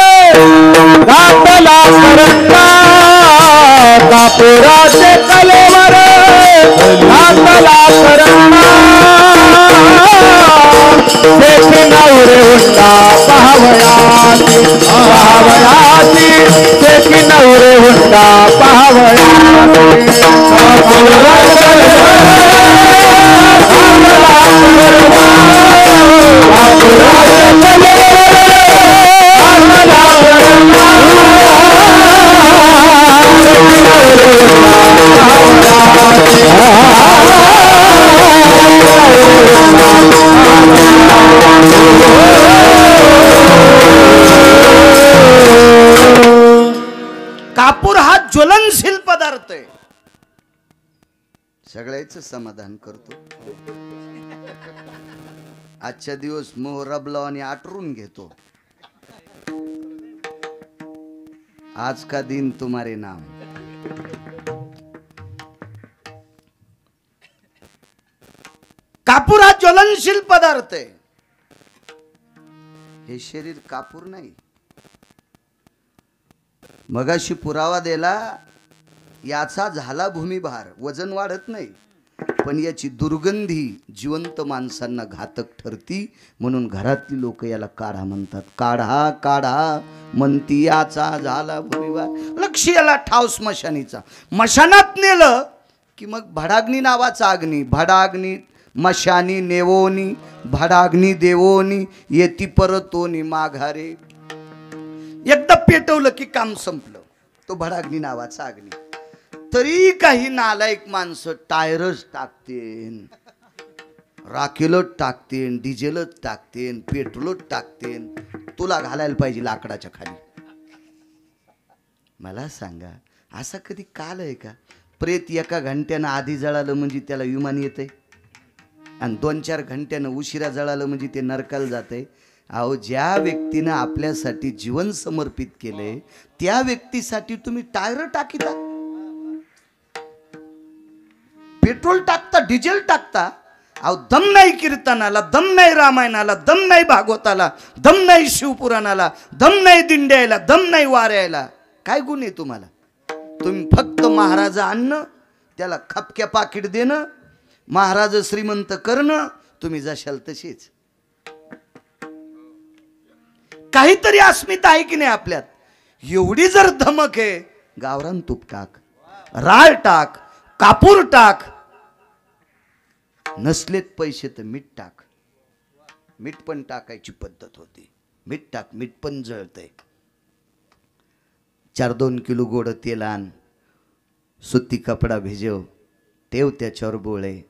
दातला करंगा कापुराचे कलेवार दातला करंगा देखी नवरे हुंडा पाहावयाची पाहावयाची देखी नवरे हुंडा पाहावयाची कापूर हा ज्वलनशील पदार्थ आहे. सगळ्याच समाधान करतो. आजच्या दिवस मोहरब लावून आटरून घेतो. आज का दिन तुम्हारे नाम. कापूर हा ज्वलनशील पदार्थ आहे. हे शरीर कापूर नाही. मगाशी पुरावा दिला याचा झाला भूमिभार. वजन वाढत नाही पण याची दुर्गंधी जिवंत माणसांना घातक ठरती. म्हणून घरातली लोक याला काढा म्हणतात. काढा काढा म्हणती याचा झाला भूमिभार. लक्ष याला ठाव स्मशानीचा. मशानात नेलं की मग भडाग्नी नावाचा अग्नी. भडाग्नी मशानी नेवोनी भडाग्नी देवोनी येती परतोनी माघारे. एकदा पेटवलं की काम संपलं. तो भडाग्नी नावाचा अग्नी. तरी काही नालायक माणसं टायरच टाकतेन राखेलच टाकतेन डिझेलच टाकतेन पेट्रोलच टाकतेन. तुला घालायला पाहिजे लाकडाच्या खाली. मला सांगा असा कधी काल आहे का प्रेत एका घंट्यानं आधी जळालं म्हणजे त्याला विमान येतंय आणि 2-4 घंट्यानं उशिरा जळालं म्हणजे ते नरकाला जातंय. अहो ज्या व्यक्तीनं आपल्यासाठी जीवन समर्पित केलंय त्या व्यक्तीसाठी तुम्ही टायर टाकीता पेट्रोल टाकता डिझेल टाकता. अहो दम नाही कीर्तनाला दम नाही रामायणाला दम नाही भागवताला दम नाही शिवपुराणाला दम नाही दिंड्याला दम नाही वाऱ्याला. काय गुण आहे तुम्हाला. तुम्ही फक्त महाराज आणणं त्याला खपक्या पाकिट देणं महाराज श्रीमंत करणं. तुम्ही जशाल तशीच. काहीतरी अस्मिता आहे की नाही आपल्यात. एवढी जर धमक आहे गावरान तूप टाक राळ टाक कापूर टाक, नसलेत पैसे तर मीठ टाक. मीठ पण टाकायची पद्धत होती. मीठ टाक, मीठ पण जळतंय. 4-2 किलो गोड तेल आण, सुती कपडा भिजव, ठेव त्याच्यावर बोळे.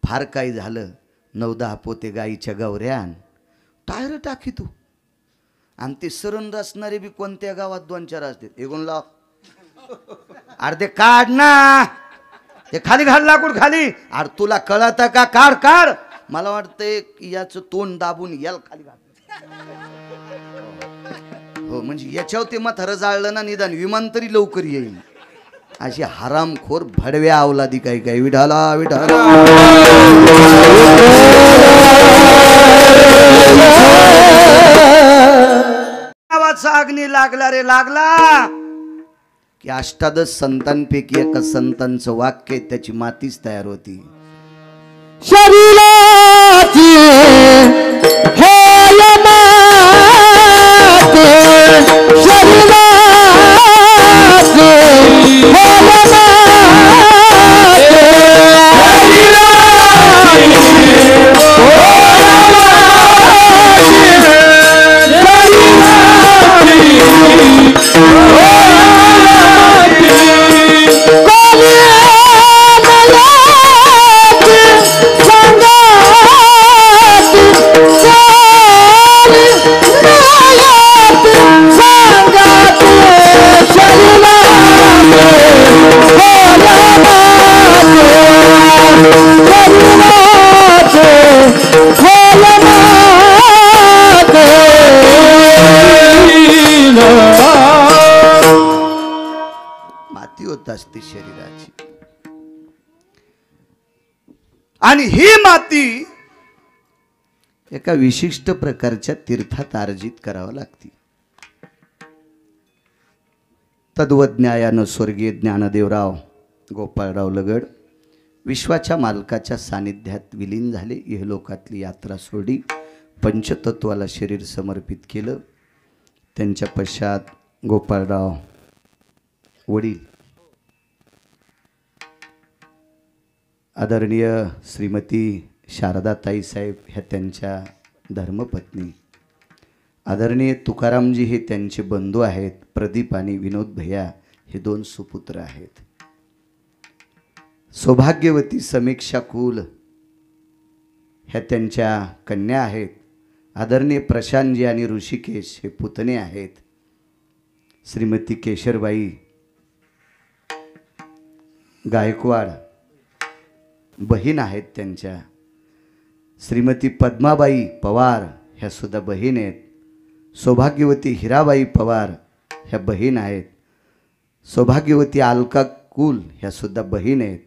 फार काही झालं 9-10 पोते गाईच्या गवऱ्या आण, टायर टाकी तू. आणि ते सरंद असणारे बी कोणत्या गावात 2-4 असते. एगून लाव, अर्धे काढ ना, ते खाली घाल लाकूड खाली. अरे तुला कळत का? काढ काढ. मला वाटतंय याचं तोंड दाबून याल खाली घाल. हो, म्हणजे याच्यावर ते म्हातारं जाळलं ना, निदान विमान तरी लवकर येईल. अशी हरामखोर भडव्या अवलादी काही काही. विठाला विठाला गावाचा अग्नी लागला रे लागला की 18 संतांपैकी एका संतांचं वाक्य त्याची मातीच तयार होती. शरीराची होय माते, शरीराची होय माते, माती होत असते शरीराची. आणि ही माती एका विशिष्ट प्रकारच्या तीर्थात अर्जित करावं लागते. तद्वज्ञायानं स्वर्गीय ज्ञानदेवराव गोपाळराव लगड विश्वाच्या मालकाच्या सानिध्यात विलीन झाले. इहलोकातली यात्रा सोडली, पंचतत्वाला शरीर समर्पित केलं. त्यांच्या पश्चात गोपाळराव वडील आदरणीय श्रीमती शारदाताई साहेब ह्या त्यांच्या धर्मपत्नी, आदरणीय तुकारामजी हे त्यांचे बंधू आहेत. प्रदीप आणि विनोद भैया हे 2 सुपुत्र आहेत. सौभाग्यवती समीक्षा कुल ह्या त्यांच्या कन्या आहेत. आदरणीय प्रशांतजी आणि ऋषिकेश हे पुतणे आहेत. श्रीमती केशरबाई गायकवाड बहीण आहेत त्यांच्या. श्रीमती पद्माबाई पवार ह्या सुद्धा बहीण आहेत. सौभाग्यवती हिराबाई पवार ह्या बहीण आहेत. सौभाग्यवती अलका कुल ह्या सुद्धा बहीण आहेत.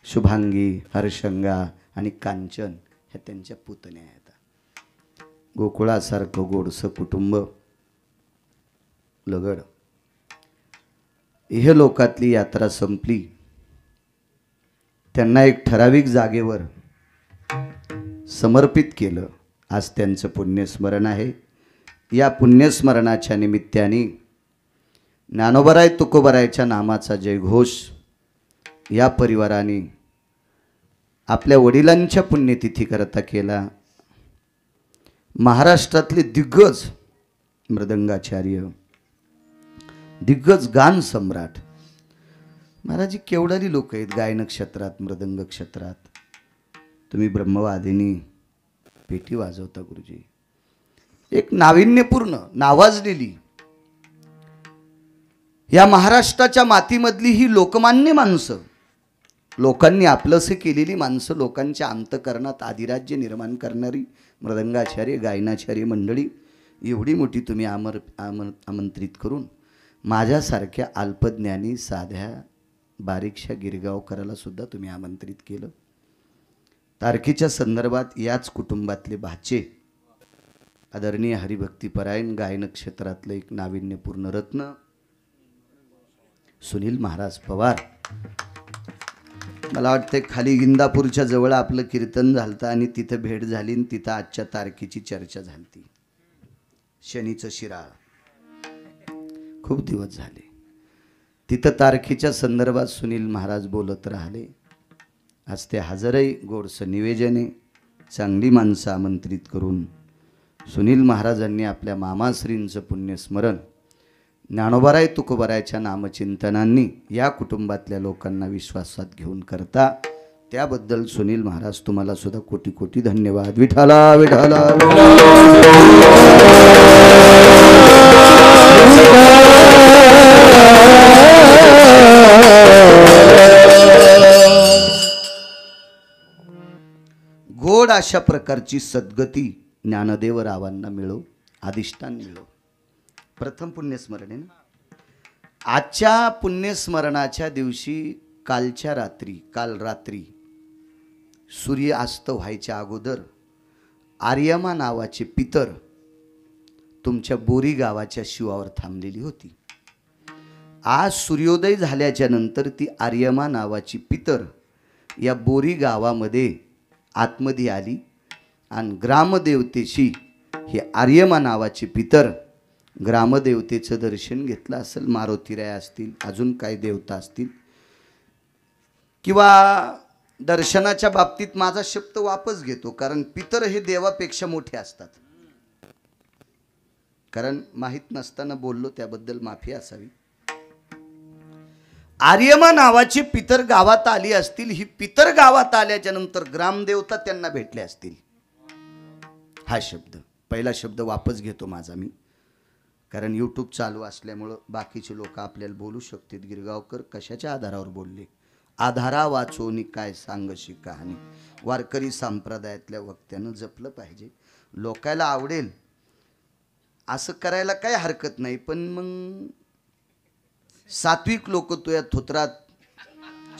शुभांगी, हर्षंगा आणि कांचन ह्या त्यांच्या पुतण्या आहेत. गोकुळासारखं गोडसं कुटुंब लगड. इहलोकातली यात्रा संपली. त्यांना एक ठराविक जागेवर समर्पित केलं. आज त्यांचं पुण्यस्मरण आहे. या पुण्यस्मरणाच्या निमित्ताने ज्ञानोबराय तुकोबरायच्या नामाचा जयघोष या परिवाराने आपल्या वडिलांच्या पुण्यतिथीकरता केला. महाराष्ट्रातले दिग्गज मृदंगाचार्य, दिग्गज गान सम्राट महाराज केवढारी लोक आहेत गायन क्षेत्रात, मृदंग क्षेत्रात. तुम्ही ब्रह्मवादिनी पेटी वाजवता गुरुजी. एक नाविन्यपूर्ण नावाजलेली या महाराष्ट्राच्या मातीमधली ही लोकमान्य माणसं, लोकांनी आपलंसे केलेली माणसं, लोकांच्या अंतकरणात आदिराज्य निर्माण करणारी मृदंगाचार्य गायनाचार्य मंडळी एवढी मोठी तुम्ही आमंत्रित करून माझ्यासारख्या अल्पज्ञानी साध्या बारीकशा गिरगावकराला सुद्धा तुम्ही आमंत्रित केलं. तारखेच्या संदर्भात याच कुटुंबातले भाचे आदरणीय हरिभक्तीपरायण गायन क्षेत्रातलं एक नाविन्यपूर्ण रत्न सुनील महाराज पवार. मला वाटतं खाली इंदापूरच्या जवळ आपलं कीर्तन झालं आणि तिथं भेट झाली आणि तिथं आजच्या तारखेची चर्चा झाली. शनीचं शिराळ खूप दिवस झाले. तिथं तारखेच्या संदर्भात सुनील महाराज बोलत राहिले. आज ते हजरही गोडसं निवेदने चांगली माणसं आमंत्रित करून सुनील महाराजांनी आपल्या मामाश्रींचं पुण्यस्मरण ज्ञानोबाराय तुकोबारायच्या नामचिंतनांनी या कुटुंबातल्या लोकांना विश्वासात घेऊन करता, त्याबद्दल सुनील महाराज तुम्हाला सुद्धा कोटी कोटी धन्यवाद. विठाला विठाला गोड अशा प्रकारची सद्गती ज्ञानदेव रावांना मिळो, अधिष्ठान मिळो. प्रथम पुण्यस्मरण आहे ना. आजच्या पुण्यस्मरणाच्या दिवशी काल रात्री सूर्य अस्त व्हायच्या अगोदर आर्यमा नावाचे पितर तुमच्या बोरी गावाच्या शिवावर थांबलेली होती. आज सूर्योदय झाल्याच्या नंतर ती आर्यमा नावाची पितर या बोरी गावामध्ये आतमध्ये आली आणि ग्रामदेवतेशी हे आर्यमा नावाचे पितर ग्रामदेवतेचं दर्शन घेतलं असेल. मारुतीराय असतील, अजून काही देवता असतील, किंवा दर्शनाच्या बाबतीत माझा शब्द वापस घेतो, कारण पितर हे देवापेक्षा मोठे असतात. कारण माहीत नसताना बोललो त्याबद्दल माफी असावी. आर्यमा नावाची पितर गावात आली असतील. ही पितर गावात आल्याच्या नंतर ग्रामदेवता त्यांना भेटले असतील. हा शब्द पहिला शब्द वापस घेतो माझा मी, कारण यूट्यूब चालू असल्यामुळं बाकीचे लोक आपल्याला बोलू शकतात. गिरगावकर कशाच्या आधारावर बोलले? आधारा वाचोनी काय सांगशी कहाणी. वारकरी संप्रदायातल्या वक्त्यानं जपलं पाहिजे. लोकायला आवडेल असं करायला काय हरकत नाही, पण मग सात्विक लोक तो या थोत्रात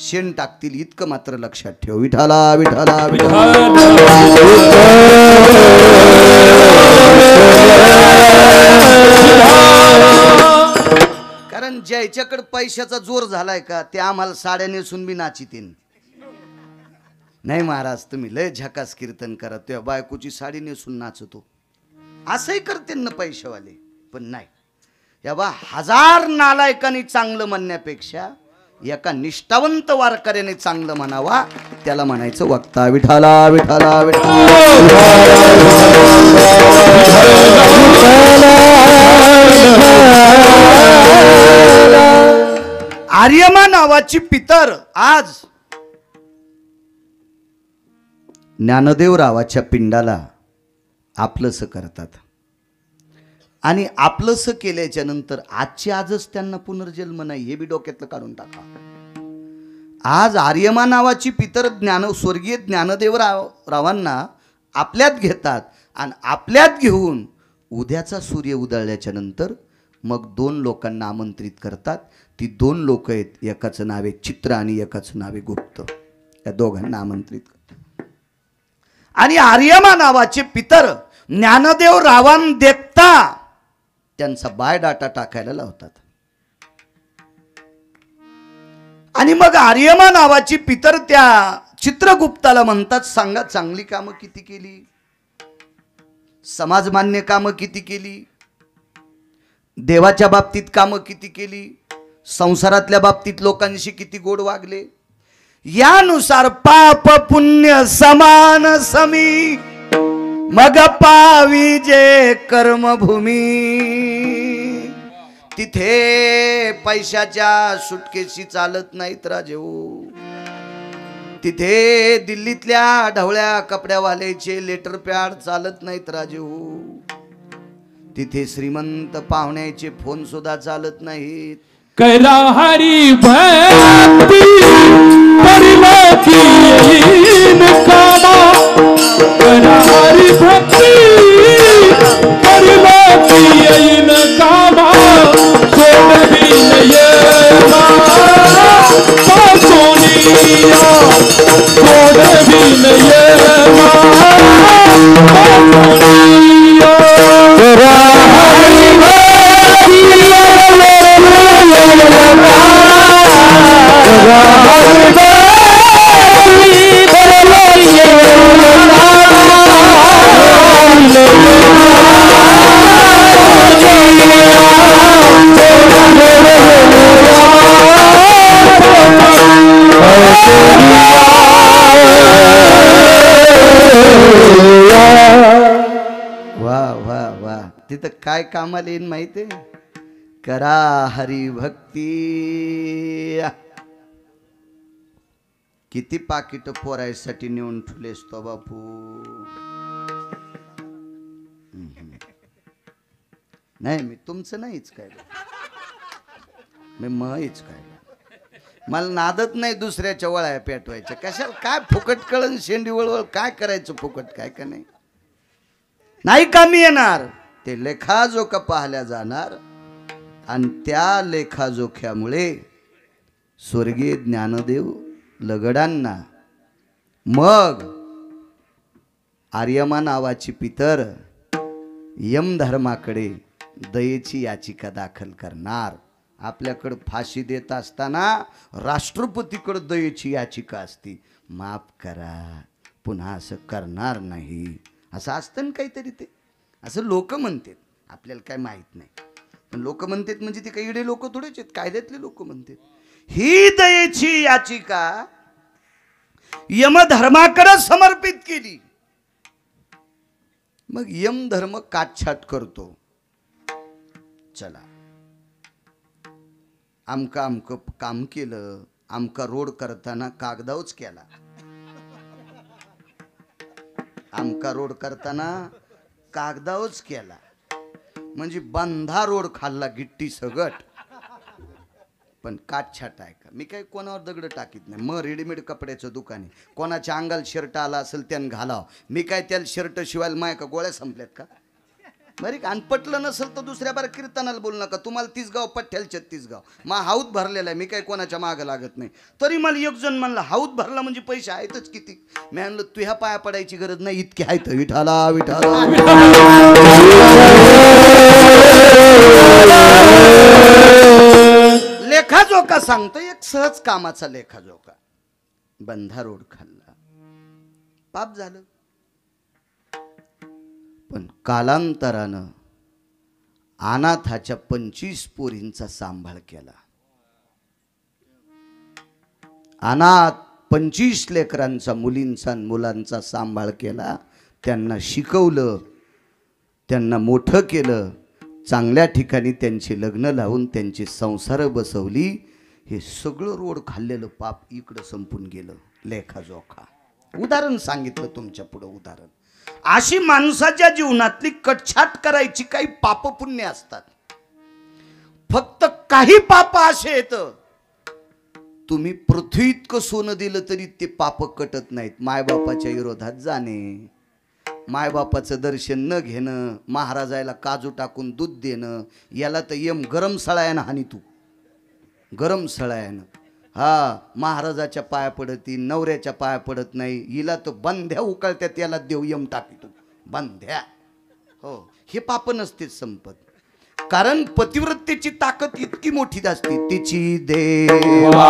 शेण टाकतील इतकं मात्र लक्षात ठेव. विठाला विठाला कारण ज्याच्याकडे पैशाचा जोर झालाय का ते आम्हाला साड्या नेसून बी नाचितीन. नाही महाराज तुम्ही लय झकास कीर्तन करा, त्या बायकोची साडी नेसून नाचतो असंही करते ना पैशावाले. पण नाही, या बा हजार नालायकांनी चांगलं म्हणण्यापेक्षा एका निष्ठावंत वारकऱ्याने चांगलं म्हणावा, त्याला म्हणायचं वक्ता. विठाला विठाला आर्यमा नावाची पितर आज ज्ञानदेव रावाच्या पिंडाला आपलंसं करतात. आणि आपलंसं केल्याच्या नंतर आजची आजच त्यांना पुनर्जन्म नाही हे बी डोक्यातलं काढून टाका. आज आर्यमा नावाची पितर स्वर्गीय ज्ञानदेव रावांना आपल्यात घेतात आणि आपल्यात घेऊन उद्याचा सूर्य उदळल्याच्या नंतर मग दोन लोकांना आमंत्रित करतात. ती दोन लोक आहेत, एकाचं नाव आहे चित्र आणि एकाचं नाव आहे गुप्त. या दोघांना आमंत्रित करतात आणि आर्यमा नावाचे पितर ज्ञानदेव रावां देखता त्यांचा बायोडाटा टाकायला लावतात. आणि मग आर्यमा नावाची पितर त्या चित्रगुप्ताला म्हणतात, सांगा चांगली कामं किती केली, समाजमान्य कामं किती केली, देवाच्या बाबतीत कामं किती केली, संसारातल्या बाबतीत लोकांशी किती गोड वागले. यानुसार पाप पुण्य समान समी मग पावी जे कर्मभूमी. तिथे पैशाच्या सुटकेशी चालत नाहीत राजेऊ. तिथे दिल्लीतल्या ढवळ्या कपड्यावाल्याचे लेटर पॅड चालत नाहीत राजेऊ. तिथे श्रीमंत पाहुण्याचे फोन सुद्धा चालत नाहीत. करा हरी भक्ती परमाची कामा. करा हरी भक्ती परमाची कामा. सोडवी नये सोनिया सोडवी नये सोनिया. करा हरी भक्ती काय कामाला येईन माहिती आहे? करा हरिभक्ती. किती पाकिट पोरायसाठी नेऊन ठुलेस तो बापू. नाही मी तुमचं नाहीच काय, मी महीच काय. मला नादत नाही दुसऱ्याच्या वळ्या पेटवायच्या. कशाला काय फुकट कळण शेंडी वळवळ काय करायचं फुकट काय का नाही. नाही कामी येणार ते लेखाजोखा पाहल्या जाणार. आणि त्या लेखाजोख्यामुळे स्वर्गीय ज्ञानदेव लगडांना मग आर्यमा नावाची पितर यमधर्माकडे दयेची याचिका दाखल करणार. आपल्याकडं फाशी देत असताना राष्ट्रपतीकडे दयेची याचिका असती, माफ करा पुन्हा असं करणार नाही असं असतं ना काहीतरी. ते असं लोक म्हणतात, आपल्याला काय माहित नाही. पण लोक म्हणतात म्हणजे ते काही इडे लोक थोडेच आहेत, कायद्यातले लोक म्हणतात. ही दयेची याचिका यमधर्माकडे समर्पित केली. मग यमधर्म काटछाट करतो. चला आमका आमक काम केलं, आमका रोड करताना कागदावच केला, आमका रोड करताना कागदावच केला, म्हणजे बंधा रोड खाल्ला गिट्टी सगट. पण काटछाट आहे का? मी काही कोणावर दगड टाकीत नाही. मग रेडीमेड कपड्याचं दुकान आहे, कोणाच्या अंगाला शर्ट आला असेल त्यानं घालाव. मी काय त्याला शर्ट शिवायला माय का गोळ्या संपल्यात का? बरे का? आणि पटलं नसेल तर दुसऱ्या बार कीर्तनाला बोलू नका. तुम्हाला 30 गाव पठ्ठ्याला 36 गाव. मा हाऊत भरलेला आहे, मी काही कोणाच्या मागं लागत नाही. तरी मला एक जण म्हणला हाऊत भरला म्हणजे पैसे आहेतच किती. मी म्हणलं तुझ्या पाया पडायची गरज नाही, इतके आहेत. विठाला विठाला लेखाजोखा सांगतो, एक सहज कामाचा लेखाजोखा. बंधा रोड खाल्ला, पाप झालं. पण कालांतरानं अनाथाच्या 25 पोरींचा सांभाळ केला. अनाथ 25 लेकरांचा, मुलींचा मुलांचा सांभाळ केला. त्यांना शिकवलं, त्यांना मोठं केलं, चांगल्या ठिकाणी त्यांची लग्न लावून त्यांची संसार बसवली. हे सगळं रोड खाल्लेलं पाप इकडं संपून गेलं. लेखाजोखा उदाहरण सांगितलं तुमच्या पुढं. उदाहरण अशी माणसाच्या जीवनातली कटछाट करायची काही पाप पुण्य असतात. फक्त काही पाप असे येत, तुम्ही पृथ्वी इतकं सोनं दिलं तरी ते पाप कटत नाहीत. मायबापाच्या विरोधात जाणे, मायबापाचं दर्शन न घेणं, महाराजाला काजू टाकून दूध देणं, याला तर यम गरम सळायानं हानी. तू गरम सळायानं हा महाराजाच्या पाया पडती, नवऱ्याच्या पाया पडत नाही. हिला तर बंध्या उकळत्यात, याला देव यम टाकीतो बंध्या. हो, हे पाप नसतेच संपत. कारण पतिव्रतेची ताकद इतकी मोठी असते. तिची देवा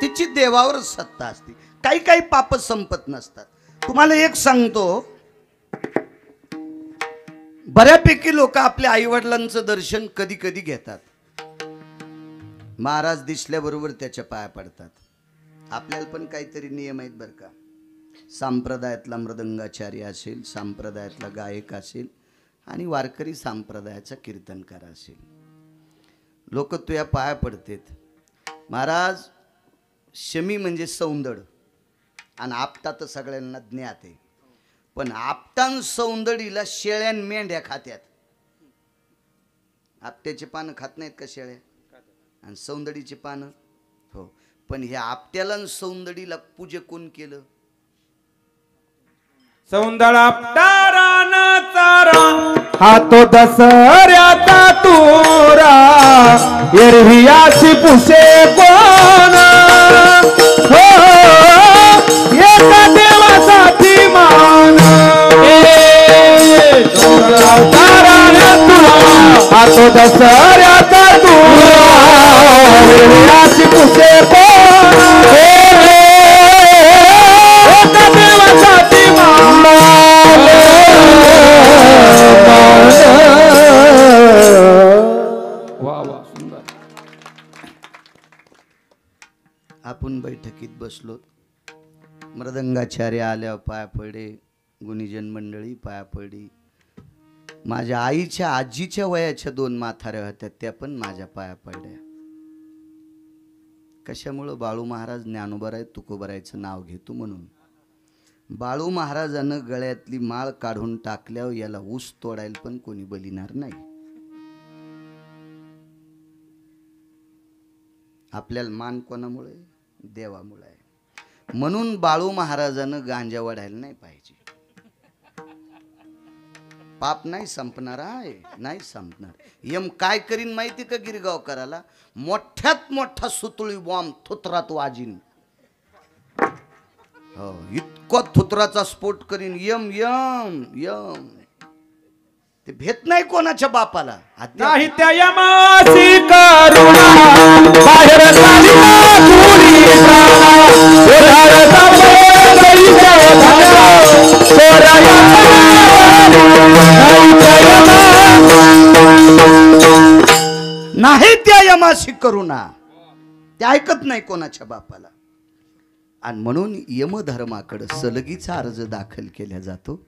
तिची देवावर सत्ता असते. काही काही पाप संपत नसतात. तुम्हाला एक सांगतो, बऱ्यापैकी लोक आपल्या आई वडिलांचं दर्शन कधी कधी घेतात. महाराज दिसल्याबरोबर त्याच्या पाया पडतात. आपल्याला पण काहीतरी नियम आहेत बरं का. संप्रदायातला मृदंगाचार्य असेल, संप्रदायातला गायक असेल आणि वारकरी संप्रदायाचा कीर्तनकार असेल, लोक तुझ्या पाया पडतात. महाराज शमी म्हणजे सौंदड आणि आपटा तर सगळ्यांना ज्ञात आहे. पण आपटान सौंदडीला शेळ्यान मेंढ्या खात्यात. आपट्याचे पानं खात नाहीत का शेळ्या? आणि सौंदडीचे पानं? हो. पण ह्या आपट्याला आणि सौंदडीला पूजे कोण केलं? सौंदळा तारान तारा हा तो दसऱ्याचा तोरा एरवी अशी पुसे कोण हो एका देवासाठी मान सौंदळा तारान तुरा हा तो दसऱ्याचा तोरा एरवी अशी पुसे कोण एका देवासाठी आपण बैठकीत बसलो, मृदंगाचार्य आल्यावर पाया पडे, गुणीजन मंडळी पाया पडली. माझ्या आईच्या आजीच्या वयाच्या 2 म्हाताऱ्या होत्या, त्या पण माझ्या पाया पडल्या. कशामुळं? बाळू महाराज ज्ञानोबराय तुकोबरायचं नाव घेतो म्हणून. बाळू महाराजानं गळ्यातली माळ काढून टाकल्यावर याला ऊस तोडायला पण कोणी बलिणार नाही. आपल्याला मान कोणामुळे? देवामुळे आहे. म्हणून बाळू महाराजानं गांजा वाढायला नाही पाहिजे. पाप नाही संपणार आहे, नाही संपणार. यम काय करीन माहिती का गिरगावकराला? मोठ्यात मोठा सुतळी बॉम्ब थुत्रात वाजीन. हो, इतका थुत्राचा स्फोट करीन. Yum yum yum. ते भेट नाही कोणाच्या बापाला. नाही त्या यमाची करुणा बाहेर चालला तुरी नाही त्या यमाशी करुणा. ते ऐकत नाही कोणाच्या बापाला. आणि म्हणून यमधर्माकडे सलगीचा अर्ज दाखल केला जातो.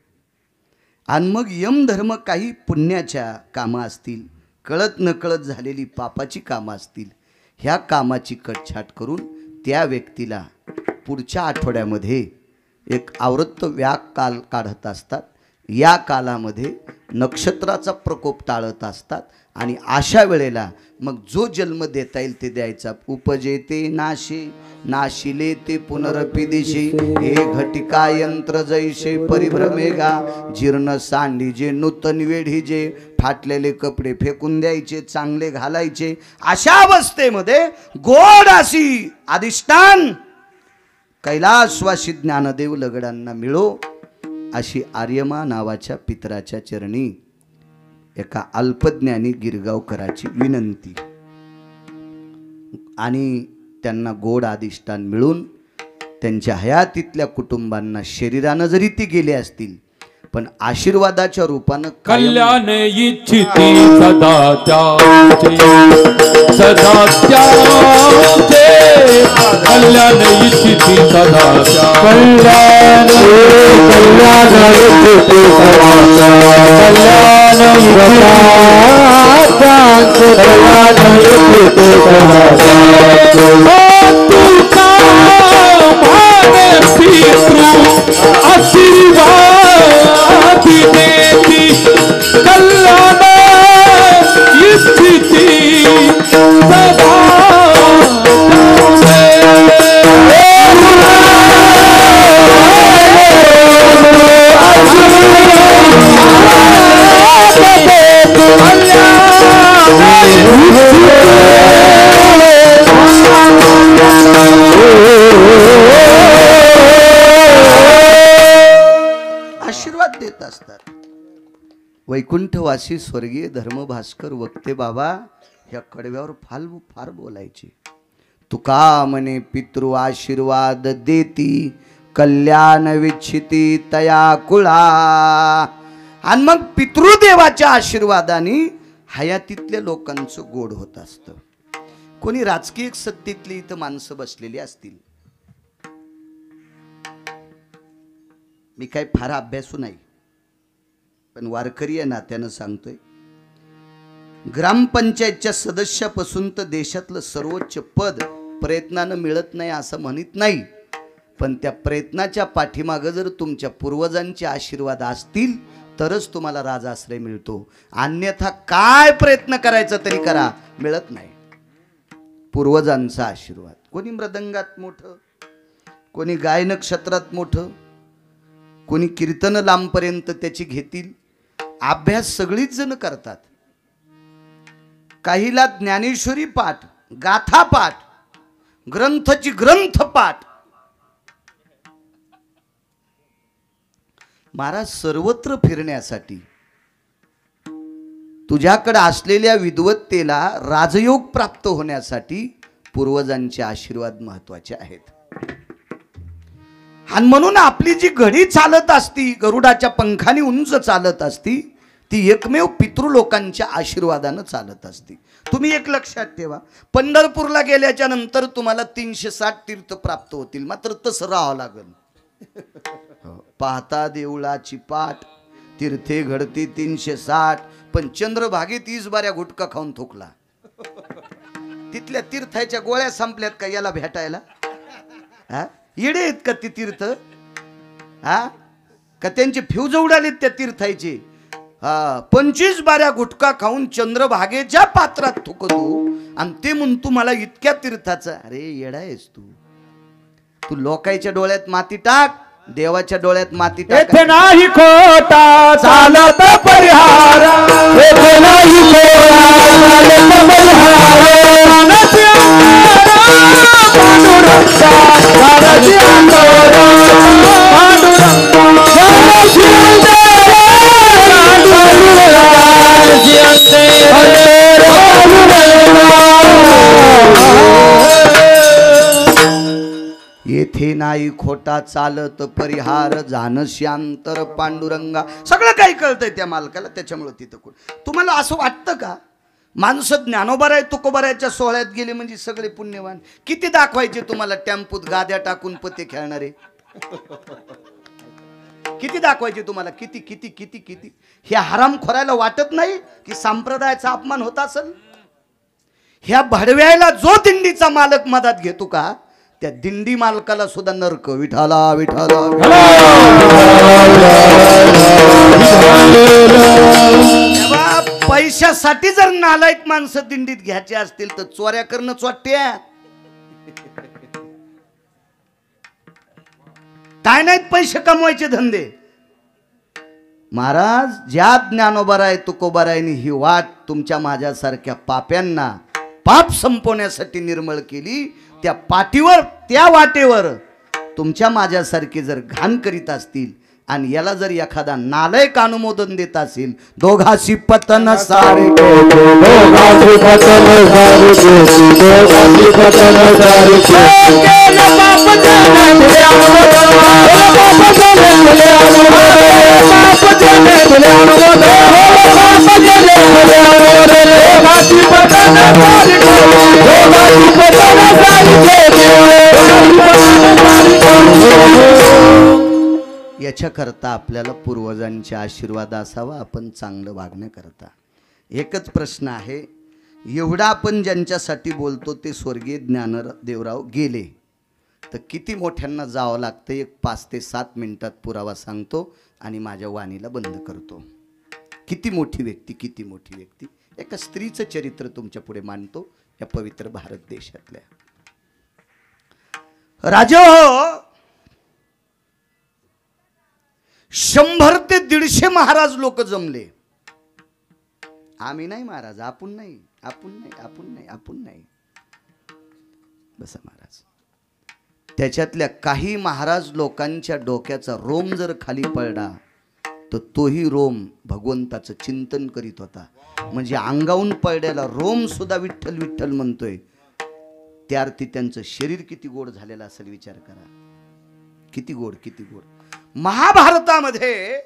आणि मग यमधर्म काही पुण्याच्या कामं असतील, कळत नकळत झालेली पापाची कामं असतील, ह्या कामाची कटछाट करून त्या व्यक्तीला पुढच्या आठवड्यामध्ये एक आवृत्त व्याक काल काढत असतात. या कालामध्ये नक्षत्राचा प्रकोप टाळत असतात. आणि अशा वेळेला मग जो जन्म देता येईल ते द्यायचा. उपजेते नाशे नाशिले ते पुनरपि दिशे हे घटिका यंत्र जैसे परिभ्रमेगा जीर्ण सांडीजे नूतन वेढीजे फाटलेले कपडे फेकून द्यायचे, चांगले घालायचे. अशा अवस्थेमध्ये गोड अशी अधिष्ठान कैलासवासी ज्ञानदेव लगडांना मिळो अशी आर्यमा नावाच्या पितराच्या चरणी एका अल्पज्ञानी गिरगावकराची विनंती. आणि त्यांना गोड अधिष्ठान मिळून त्यांच्या हयातीतल्या कुटुंबांना शरीरानं जरी ती गेले असतील पण आशीर्वादाच्या रूपानं कल्याण इच्छिती सदा त्याचे सदा त्याचे कल्याण इच्छिती सदा कल्याण कल्याण इच्छिती सदा कल्याण कल्याण इच्छिती सदा तुका माने पितृ आशीर्वाद देती कल्याण इच्छिती सदा आशीर्वाद देत असतात. वैकुंठवासी स्वर्गीय धर्मभास्कर वक्ते बाबा ह्या कडव्यावर फार बोलायचे. तुका म्हणे पितृ आशीर्वाद देती कल्याण विच्छिती तया कुळा. आणि मग पितृदेवाच्या आशीर्वादाने हयातीतल्या लोकांचं गोड होत असतं. कोणी राजकीय सत्तेतली इथं माणसं बसलेली असतील. मी काय फार अभ्यासू नाही पण वारकरी या नात्यानं सांगतोय. ग्रामपंचायतच्या सदस्यापासून तर देशातलं सर्वोच्च पद प्रयत्नानं मिळत नाही असं म्हणत नाही. पण त्या प्रयत्नाच्या पाठीमागं जर तुमच्या पूर्वजांचे आशीर्वाद असतील तरच तुम्हाला राजाश्रय मिळतो. अन्यथा काय प्रयत्न करायचा तरी करा, मिळत नाही. पूर्वजांचा आशीर्वाद. कोणी मृदंगात मोठं, कोणी गायन क्षेत्रात मोठं, कोणी कीर्तन लांबपर्यंत त्याची घेतील. अभ्यास सगळीच जण करतात. काहीला ज्ञानेश्वरी पाठ, गाथा पाठ, ग्रंथची ग्रंथ पाठ. महाराज सर्वत्र फिरण्यासाठी तुझ्याकडे असलेल्या विद्वत्तेला राजयोग प्राप्त होण्यासाठी पूर्वजांचे आशीर्वाद महत्वाचे आहेत. आणि म्हणून आपली जी घडी चालत असती, गरुडाच्या पंखाने उंच चालत असती, ती एकमेव पितृलोकांच्या आशीर्वादानं चालत असती. तुम्ही एक लक्षात ठेवा, पंढरपूरला गेल्याच्या नंतर तुम्हाला 360 तीर्थ प्राप्त होतील, मात्र तसं राहावं लागेल. पाहता देवळाची पाठ, तीर्थे घडती 360, पण चंद्रभागे 30 बाऱ्या गुटखा खाऊन थुकला. तिथल्या तीर्थाच्या गोळ्या संपल्यात का याला भेटायला? हा, येडे आहेत का ती तीर्थ? हा, का त्यांचे फ्यूज उडालेत त्या तीर्थाचे? हा, 25 बाऱ्या गुटखा खाऊन चंद्रभागेच्या पात्रात थुकतो आणि ते म्हणतो मला इतक्या तीर्थाचं. अरे येडा आहेस तू. तू लोकांच्या डोळ्यात माती टाक, देवाच्या डोळ्यात माती टाक. येथे नाही खोटा चालत परिहार, येथे नाही खोटा चालत परिहार. मानसी पांडुरंगा, मानसी अंतरा, पांडुरंगा, मानसी अंतरा, मानसी अंतरा. येथे नाही खोटा चालत परिहार, जानश्यांतर पांडुरंगा. सगळं काही कळतंय त्या मालकाला, त्याच्यामुळे तिथं. तुम्हाला असं वाटतं का माणसं ज्ञानोबाराय तुकोबारायच्या सोहळ्यात गेले म्हणजे सगळे पुण्यवान? किती दाखवायचे तुम्हाला टेम्पूत गाद्या टाकून पते खेळणारे? किती दाखवायचे तुम्हाला? किती किती किती किती? हे हरामखोरायला वाटत नाही की संप्रदायाचा अपमान होत असेल? ह्या भडव्याला जो दिंडीचा मालक मदत घेतो का, त्या दिंडी मालकाला सुद्धा नरक. विठाला विठाला. तेव्हा पैशासाठी जर नालायक माणसं दिंडीत घ्यायचे असतील तर चोऱ्या करणं चोट्या काय नाहीत पैसे कमवायचे धंदे. महाराज, ज्या ज्ञानोबाराय तुकोबारायनी ही वाट तुमच्या माझ्यासारख्या पाप्यांना पाप संपवण्यासाठी निर्मळ केली, त्या पाठीवर त्या वाटेवर तुमच्या माझ्यासारखे जर घाण करीत असतील आणि याला जर एखादा नालायक अनुमोदन देत असेल, दोघाशी पतन सारे, दोघाशी पतन सारे, दोघाशी पतन सारे. याच्याकरता आपल्याला पूर्वजांचे आशीर्वाद असावा, आपण चांगलं वागण्याकरता. एकच प्रश्न आहे, एवढा आपण ज्यांच्यासाठी बोलतो ते स्वर्गीय ज्ञानदेवराव गेले तर किती मोठ्यांना जावं लागतं? एक 5 ते 7 मिनिटात पुरावा सांगतो आणि माझ्या वाणीला बंद करतो. किती मोठी व्यक्ती, किती मोठी व्यक्ती. एका स्त्रीचं चरित्र तुमच्या पुढे मांडतो या पवित्र भारत देशातल्या. राजा 100 ते 150 महाराज लोक जमले. आम्ही नाही महाराज, आपण नाही, आपण नाही, आपण नाही, आपण नाही. बसा महाराज. त्याच्यातल्या काही महाराज लोकांच्या डोक्याचा रोम जर खाली पडला तर तोही रोम भगवंताचं चिंतन करीत होता. म्हणजे अंगावून पडलेला रोम सुद्धा विठ्ठल विठ्ठल म्हणतोय. त्यार्थी त्यांचं शरीर किती गोड झालेलं असेल विचार करा. किती गोड, किती गोड. महाभारतामध्ये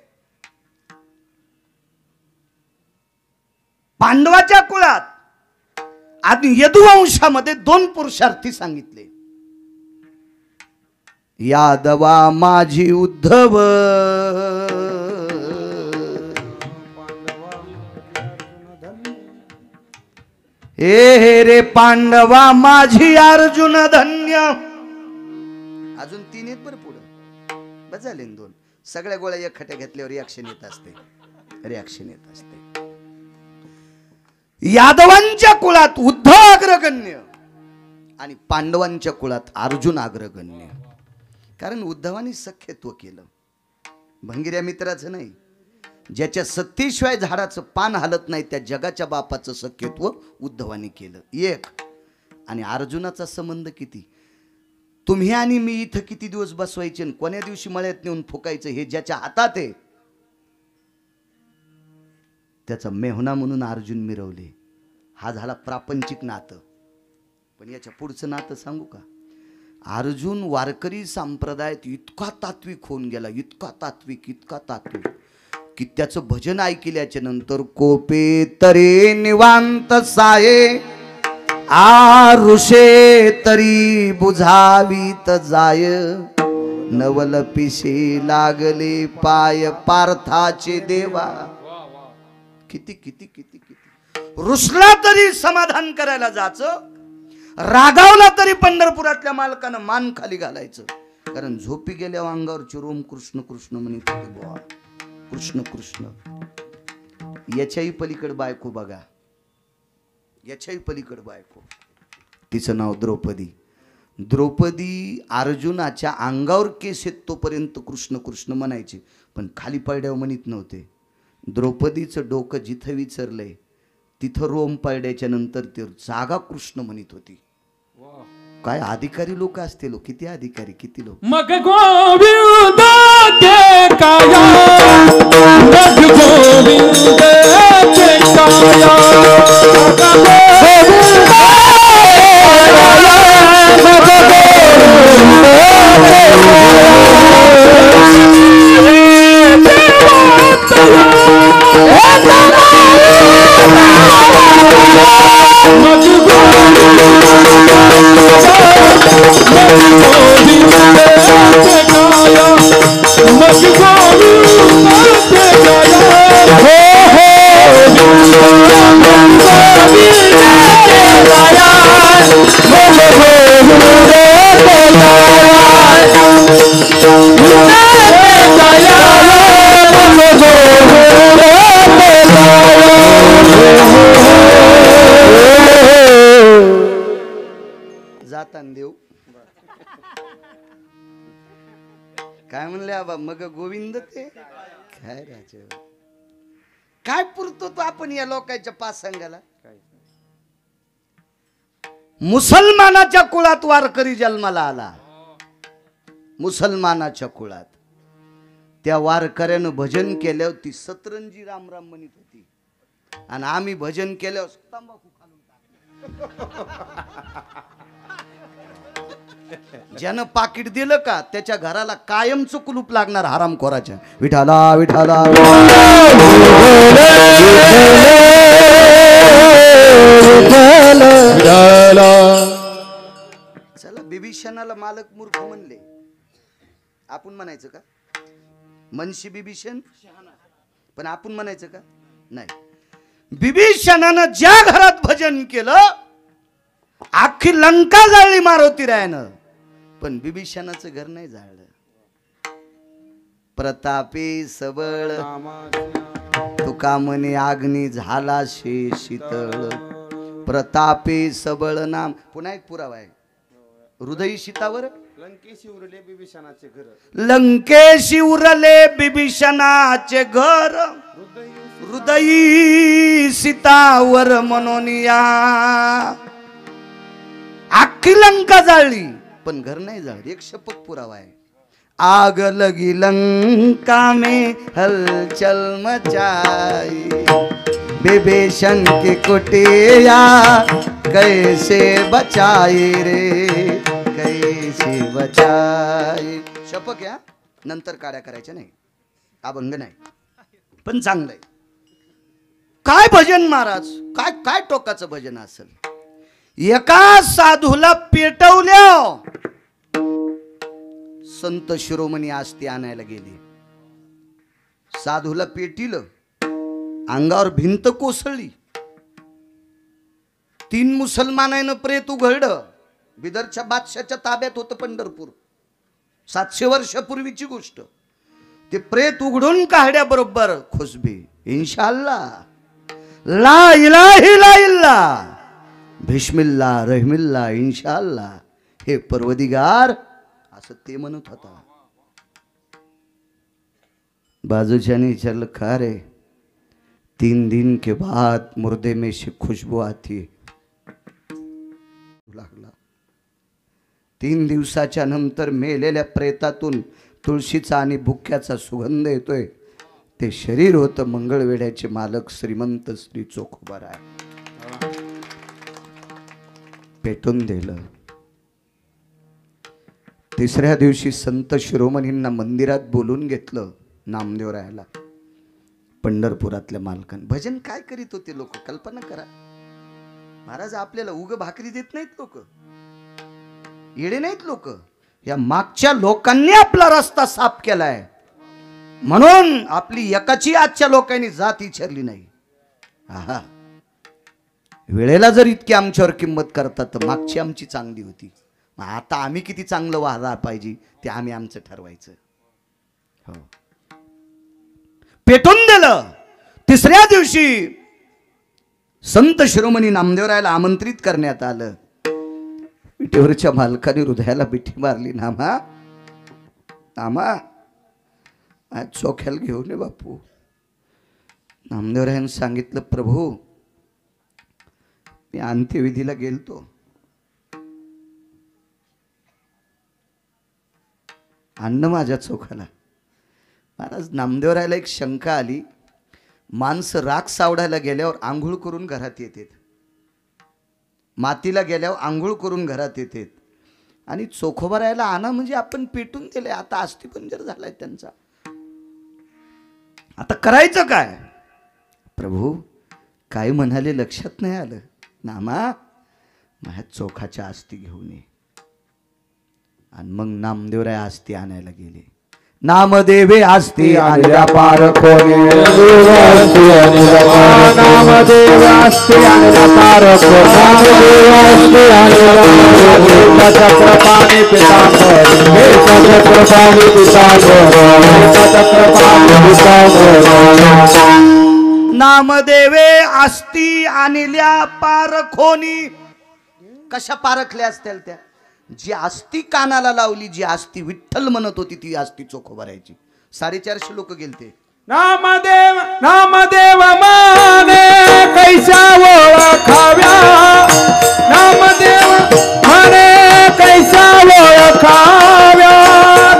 पांडवाच्या कुळात आणि यदुवंशामध्ये 2 पुरुषार्थी सांगितले. यादवा माझी उद्धव, हे रे पांडवा माझी अर्जुन धन्य. अजून 3 आहेत बरं पुढं. बस झाले 2. सगळ्या गोळ्या एकखट्या घेतल्यावर रिॲक्शन येत असते. रिॲक्शन येत असते. यादवांच्या कुळात उद्धव अग्रगण्य आणि पांडवांच्या कुळात अर्जुन अग्रगण्य. कारण उद्धवानी सख्यत्व केलं, भंगिऱ्या मित्राचं नाही. ज्याच्या सत्तेशिवाय झाडाचं पान हालत नाही त्या जगाच्या बापाचं सख्यत्व उद्धवानी केलं. एक. आणि अर्जुनाचा संबंध किती, तुम्ही आणि मी इथं किती दिवस बसवायचे आणि कोण्या दिवशी मळ्यात नेऊन फुकायचं हे ज्याच्या हातात आहे त्याचा मेहुणा म्हणून अर्जुन मिरवले. हा झाला प्रापंचिक नातं. पण याच्या पुढचं नातं सांगू का. अर्जुन वारकरी संप्रदायात इतका तात्विक होऊन गेला, इतका तात्विक की त्याचं भजन ऐकल्याच्या नंतर कोपे तरे निवांत साये आरुषे तरी बुझावीत जाय नवल पिशे लागले पाय पार्थाचे देवा. किती किती किती किती रुसला तरी समाधान करायला जायचं, रागावला तरी पंढरपुरातल्या मालकानं मान खाली घालायचं. कारण झोपी गेल्या अंगावरची रोम कृष्ण कृष्ण म्हणत होते बुवा, कृष्ण कृष्ण. याच्याही पलीकडे बायको बघा, याच्याही पलीकडे बायको. तिचं नाव द्रौपदी. द्रौपदी अर्जुनाच्या अंगावर केस येत तोपर्यंत कृष्ण कृष्ण म्हणायचे, पण खाली पडल्यावर म्हणत नव्हते. द्रौपदीचं डोकं जिथं विचारलंय तिथं रोम पडल्याच्या नंतर ते जागा कृष्ण म्हणत होती. काय अधिकारी लोक असते लोक, किती अधिकारी किती लोक. मग गोविंद के काया, मग गोविंद के काया, जातान देव काय म्हणले आबा, मग गोविंद ते काय राजे, काय पुरतो तो आपण या लोकांच्या पासंगाला. मुसलमानाच्या कुळात वारकरी जन्माला आला, मुसलमानाच्या कुळात. त्या वारकऱ्यानं भजन केल्यावर ती सतरंजी राम राम म्हणत होती आणि आम्ही भजन केल्यावर तंबाखू खालून टाकलं. ज्यानं पाकिट दिलं का त्याच्या घराला कायमचं कुलूप लागणार हरामखोराच्या. विठाला विठाला चला. बिभीषणाला मालक मूर्ख म्हणले, आपण म्हणायचं का. मनशी बिभीषण, पण आपण म्हणायचं का नाही. बिभीषणानं ज्या घरात भजन केलं अख्खी लंका जाळली मारुती रायानं, पण बिभीषणाचं घर नाही जाळलं. प्रतापे सबळ तुका म्हणे अग्नी झाला शे शीतळ. प्रतापे सबळ नाम. पुन्हा एक पुरावा आहे. हृदयी शीतावर लंकेशी उरले बिभीषणाचे घर, लंकेशी उरले बिभीषणाचे घर. हृदयी सीतावर म्हणून या. अख्खी लंका जाळली पण घर नाही जाळली. एक शपथ पुरावा आहे. आग लगी लंका में हलचल मचाई विभीषण की कुटिया कैसे बचाई रे कैसे बचाई. शपथ या नंतर काड्या करायच्या नाही, अभंग नाही, पण चांगलंय. काय भजन महाराज, काय काय टोकाचं भजन असेल. एका साधूला पेटवल्या संत शिरोमणी आस्ती आणायला गेले. साधूला पेटिलं, अंगावर भिंत कोसळली. 3 मुसलमानानं प्रेत उघडलं. बिदरच्या बादशाच्या ताब्यात होतं पंढरपूर. 700 वर्षापूर्वीची गोष्ट. ते प्रेत उघडून काढ्या बरोबर खुसबे इंशाअल्लाह, ला इलाहा इल्ला, बिस्मिल्लाह रहमिल्लाह इंशाअल्लाह, हे परवदिगार, असं ते म्हणत होता. बाजूच्याने विचारलं, का रे? 3 दिन के बाद मुर्दे में से खुशबू आती है. लागला 3 दिवसाच्या नंतर मेलेल्या प्रेतातून तुळशीचा आणि बुक्याचा सुगंध येतोय. ते शरीर होतं मंगळवेढ्याचे मालक श्रीमंत श्री चोखोबाराय. पेटून दिलं. 3ऱ्या दिवशी संत शिरोमणींना मंदिरात बोलून घेतलं. नामदेवरायाला, पंढरपुरातल्या मालकांनी. भजन काय करीत होते लोक, कल्पना करा. महाराज आपल्याला उग भाकरी देत नाहीत लोक, येडे नाहीत लोक. या मागच्या लोकांनी आपला रस्ता साफ केलाय, म्हणून आपली एकाची आजच्या लोकांनी जात विचारली नाही. आहा, वेळेला जर इतकी आमच्यावर किंमत करतात तर मागची आमची चांगली होती. आता आम्ही किती चांगलं वाहला पाहिजे ते आम्ही आमचं ठरवायचं. हो, पेटून दिलं. 3ऱ्या दिवशी संत शिरोमणी नामदेवरायाला आमंत्रित करण्यात आलं. विटेवरच्या मालकाने हृदयाला बिठी मारली. नामा, नामा, आज चोख्याला घेऊन ये बापू. नामदेवरायाने सांगितलं, प्रभू मी अंत्यविधीला गेलतो. अन्न माझ्या चोखाला. महाराज नामदेवरायाला एक शंका आली. माणसं राख सावडायला गेल्यावर आंघोळ करून घरात येतात, मातीला गेल्यावर आंघोळ करून घरात येतात, आणि चोखोबारायला आणा म्हणजे आपण पेटून दिले. आता अस्थिपंजर झालाय त्यांचा. आता करायचं काय? प्रभू काय म्हणाले लक्षात नाही आलं. नामा, माझ्या चोखाच्या अस्थी घेऊन ये. आणि मग नामदेवराय अस्थी आणायला गेले. नामदेवे अस्थी आणल्या पार कोणी, नामदेव अस्थी आणल्या पार चक्रपाणी नामदेवे अस्थी आणल्या पारखोनी. कशा पारखल्या असतील त्या? जी अस्थी कानाला लावली, जी अस्थी विठ्ठल म्हणत होती, ती अस्थी चोखोबारायची. 450 लोक गेलते. नामदेव नामदेव माने कैसा ओळखाव्या, नामदेव माने कैसा ओळखाव्या,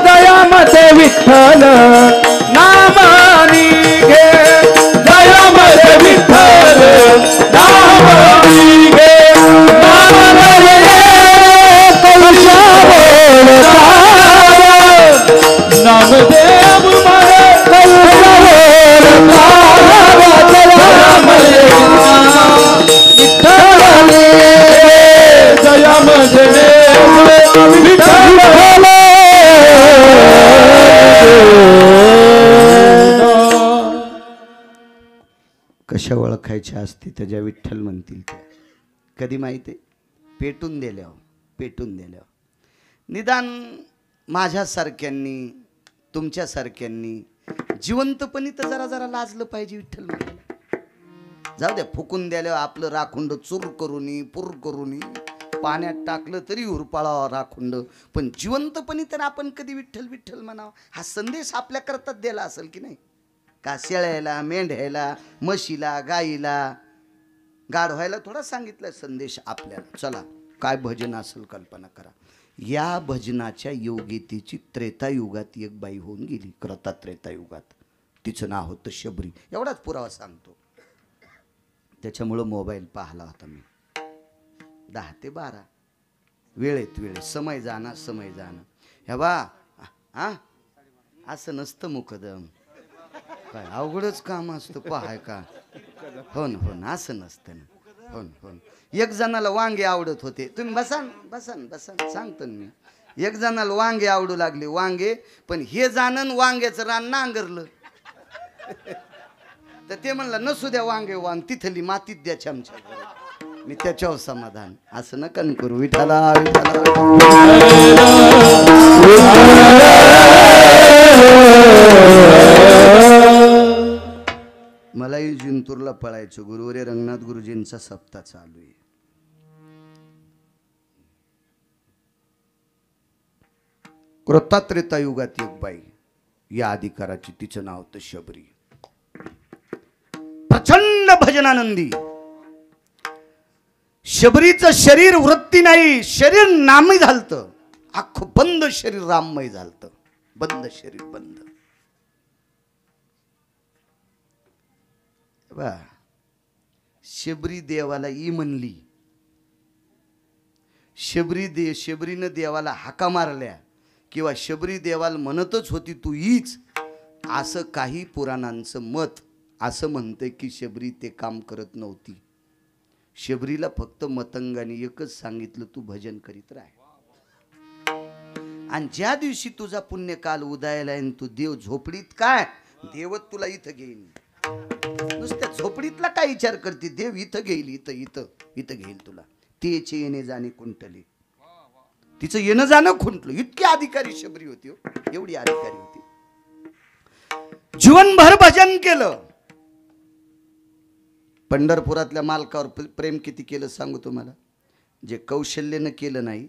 दयामते विठ्ठल नामानी घे, दयामते विठ्ठल नामानी घे. नामदेव माने कशा ओळखायच्या असते त्याच्या विठ्ठल म्हणतील त्या. कधी माहिती आहे? पेटून दिल्यावर. पेटून दिल्यावर निदान माझ्यासारख्यांनी तुमच्यासारख्यांनी जिवंतपणी तर जरा जरा लाजलं पाहिजे विठ्ठल म्हणायला. जाऊ द्या, फुकून द्यायला आपलं राखुंड चूर करूनी पूर करूनी पाण्यात टाकलं तरी उरपाळावा राखुंड, पण जिवंतपणी तर आपण कधी विठ्ठल विठ्ठल म्हणावं. हा संदेश आपल्या करतात दिला असेल की नाही? का शेळ्याला, मेंढ्याला, म्हशीला, गाईला, गाढवायला थोडा सांगितलं संदेश आपल्याला. चला, काय भजन असेल कल्पना करा. या भजनाच्या योगितेची त्रेतायुगात एक बाई होऊन गेली. क्रता त्रेतायुगात. तिचं नाव होतं शबरी. एवढाच पुरावा सांगतो. त्याच्यामुळं मोबाईल पाहिला होता मी. 10 ते 12 वेळेत समय जाणं समय जाणं. हे बा, हा असं नसतं मुकदम. काय अवघडच काम असतं पाहाय का? हो ना, हो ना, असं नसतं ना. हो ना, हो ना. एक जणाला वांगे आवडत होते. तुम्ही बसान बसान बसान सांगतो मी. एक जणाला वांगे आवडू लागले, वांगे, पण हे जाणून वांग्याचं रान नांगरलं. तर ते म्हणलं नसू द्या वांगे, वांग तिथली मातीत द्या चमच्या. मी त्याच्यावर समाधान. असं नका करू. विठाला पंढरपूरला पळायचो. गुरुवारी रंगनाथ गुरुजींचा सप्ताह चालू आहे. कृतात्रेता युगात एक बाई, या अधिकाराची, तिचं नाव होतं शबरी. प्रचंड भजनानंदी. शबरीचं शरीर वृत्ती नाही, शरीर नामी झालत. अख्खं बंद शरीर राममय झालत. बंद शरीर बंद. बा शबरी देवाला ई म्हणली. शबरीनं देवाला हाका मारल्या किंवा शबरी देवाला म्हणतच होती तू हीच, असं काही पुराणांचं मत असं म्हणते की शबरी ते काम करत नव्हती. शबरीला फक्त मतंगाने एकच सांगितलं, तू भजन करीत राह. आणि ज्या दिवशी तुझा पुण्यकाल उदयाला आहे, तू देव झोपडीत काय, देवच तुला इथं घेईन. नुसत्या झोपडीतला काय विचार करते, देव इथं घेईल, इथं इथं इथं घेईल तुला. तेचे येणे जाणे कुंटले. तिचं येणं जाणं खुंटलं. इतकी अधिकारी शबरी होती. एवढी अधिकारी होती. जीवनभर भजन केलं. पंढरपुरातल्या मालकावर प्रेम किती केलं सांगू तुम्हाला. जे कौशल्यानं केलं नाही,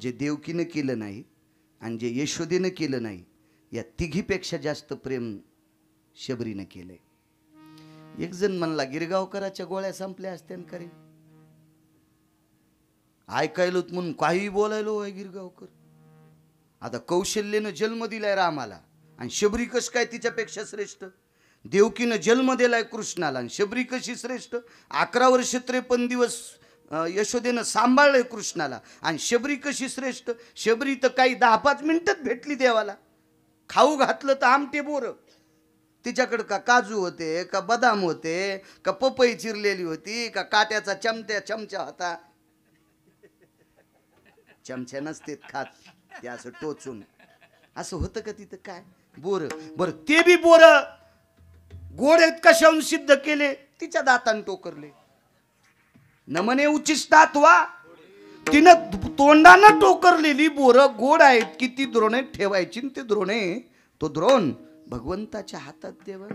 जे देवकीनं केलं नाही आणि जे यशोदेनं केलं नाही, या तिघीपेक्षा जास्त प्रेम शबरीनं केलंय. एक जण म्हणला गिरगावकराच्या गोळ्या संपल्या असत्या करे. ऐकायलोत म्हणून काही बोलायलो आहे गिरगावकर. आता कौशल्यानं जन्म दिलाय रामाला आणि शबरी कस काय तिच्यापेक्षा श्रेष्ठ. देवकीनं जन्म दिलाय कृष्णाला आणि शबरी कशी श्रेष्ठ. 11 वर्ष 53 दिवस यशोदेनं सांभाळलंय कृष्णाला आणि शबरी कशी श्रेष्ठ. शबरी तर काही 10-5 मिनिटात भेटली देवाला. खाऊ घातलं तर आमटे बोर. तिच्याकडं का काजू होते, का बदाम होते, का पपई चिरलेली होती, का काट्याचा चमचा होता. चमच्या नसते खात, ते असं टोचून असं होतं का तिथं. काय बोर. बरं ते बी बोर गोड आहेत कशाहून सिद्ध केले, तिच्या दातान टोकरले. नमने उचिष्टात वा, तिनं तोंडानं टोकरलेली बोर गोड आहेत. किती द्रोणे ठेवायची ते द्रोणे, तो द्रोण भगवंताच्या हातात देवा.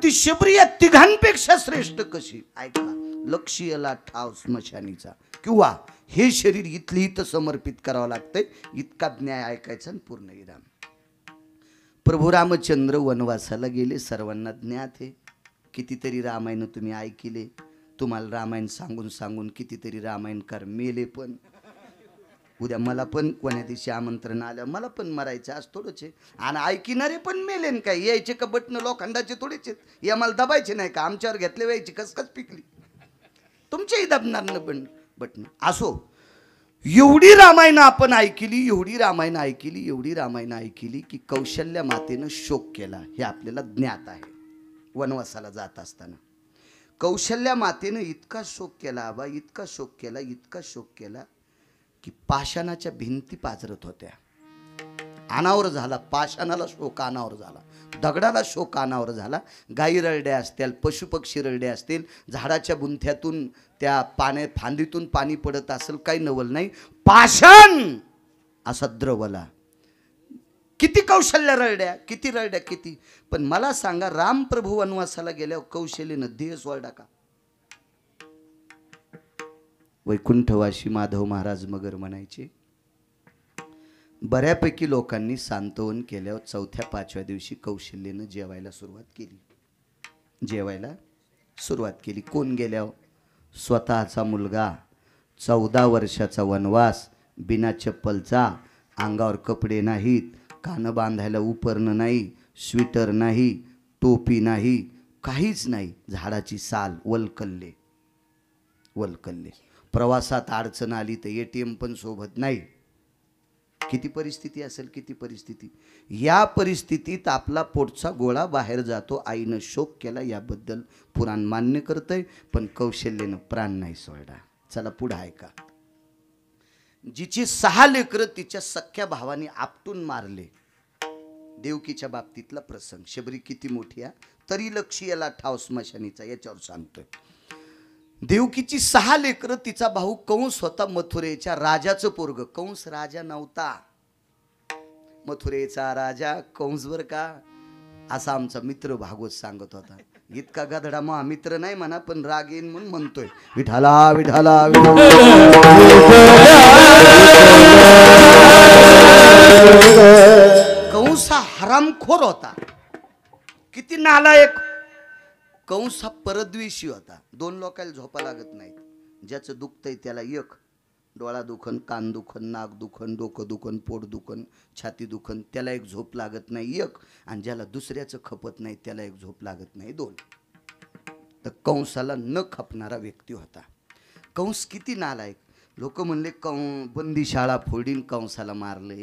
ती शबरी या तिघांपेक्षा श्रेष्ठ कशी. ऐका, लक्ष्यला ठाव स्मशानीचा, किंवा हे शरीर इथली इथं समर्पित करावं लागतंय. इतका न्याय ऐकायचा आणि पूर्ण विराम. प्रभू रामचंद्र वनवासाला गेले, सर्वांना ज्ञात आहे. कितीतरी रामायण तुम्ही ऐकिले. तुम्हाला रामायण सांगून सांगून कितीतरी रामायणकार मेले. पण उद्या मला पण कोण्या दिवशी आमंत्रण आलं, मला पण मरायचं आज थोडंच आहे. आणि ऐकिणारे पण मेलेन काय. यायचे का बटणं लोखंडाचे थोडेच आहेत. या मला दबायचे नाही का. आमच्यावर घेतले व्हायची कसकच पिकली. तुमच्याही दबणार न बटणं. असो, एवढी रामायण आपण ऐकली, एवढी रामायण ऐकली, एवढी रामायण ऐकली की कौशल्या मातेनं शोक केला हे आपल्याला ज्ञात आहे. वनवासाला जात असताना कौशल्या मातेनं इतका शोक केला, आबा इतका शोक केला, इतका शोक केला की पाषाणाच्या भिंती पाजरत होत्या. अनावर झाला. पाषाणाला शोक अनावर झाला, दगडाला शोक अनावर झाला. गायी रळड्या असतील, पशुपक्षी रळडे असतील, झाडाच्या बुंथ्यातून त्या फांदीतून पाणी पडत असेल, काही नवल नाही. पाषाण असा द्रवला. किती कौशल्य रळड्या, किती रळड्या, किती. पण मला सांगा, रामप्रभू वनवासाला गेल्यावर कौशल्यनं देह सोडला का. वैकुंठवासी माधव महाराज मगर म्हणायचे. बऱ्यापैकी लोकांनी सांत्वन केल्यावर 4थ्या-5व्या दिवशी कौशल्यनं जेवायला सुरुवात केली. जेवायला सुरुवात केली. कोण गेल्यावर. स्वतःचा मुलगा, 14 वर्षाचा वनवास, बिना चप्पलचा, अंगावर कपडे नाहीत, कानं बांधायला उपरणं नाही, स्वेटर नाही, टोपी नाही, काहीच नाही. झाडाची साल, वलकल्ले. प्रवासात अडचण आली तर ATM पण सोबत नाही. किती परिस्थिती असेल, किती परिस्थिती. या परिस्थितीत आपला पोटचा गोळा बाहेर जातो. आईनं शोक केला याबद्दल पुराण मान्य करतंय. पण कौशल्यानं प्राण नाही सोडला. चला पुढे ऐका. जिची 6 लेकरं तिच्या सख्या भावाने आपटून मारले. देवकीच्या बाबतीतला प्रसंग. शबरी किती मोठी आहे तरी लक्ष्यला ठाव स्मशानीचा, याच्यावर सांगतोय. देवकीची 6 लेकरं. तिचा भाऊ कंस होता मथुरेच्या राजाचं पोरग. कंस राजा नव्हता, मथुरेचा राजा कंस बर का, असा आमचा मित्र भागवत सांगत होता. इतका गधडा मग मित्र नाही म्हणा, पण राग येईन म्हणून म्हणतोय विठाला विठाला कंसा हरामखोर होता, किती नालायक. कंस हा परद्वेषी होता. दोन लोकांना झोपा लागत नाहीत. ज्याचं दुखतंय त्याला एक, डोळा दुखन, कान दुखन, नाक दुखन, डोकं दुखन, पोट दुखन, छाती दुखन, त्याला एक झोप लागत नाही एक, आणि ज्याला दुसऱ्याचं खपत नाही त्याला एक झोप लागत नाही दोन. तर कंसाला न खपणारा व्यक्ती होता. कंस किती नालायक. लोक म्हणले बंदी शाळा फोडीन कंसाला मारलं.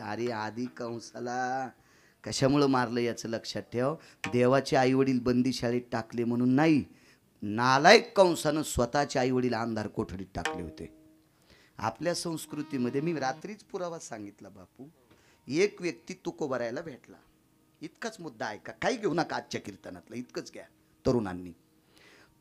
अरे आधी कंसाला कशामुळं मारलं याचं लक्षात ठेव. देवाचे आईवडील बंदी शाळेत टाकले म्हणून नाही, नालायक कंसानं स्वतःचे आईवडील अंधार कोठडीत टाकले होते. आपल्या संस्कृतीमध्ये मी रात्रीच पुरावा सांगितला बापू, एक व्यक्ती तुकोबारायला भेटला. इतकाच मुद्दा ऐका, काही घेऊ नका आजच्या कीर्तनातलं, इतकंच घ्या तरुणांनी.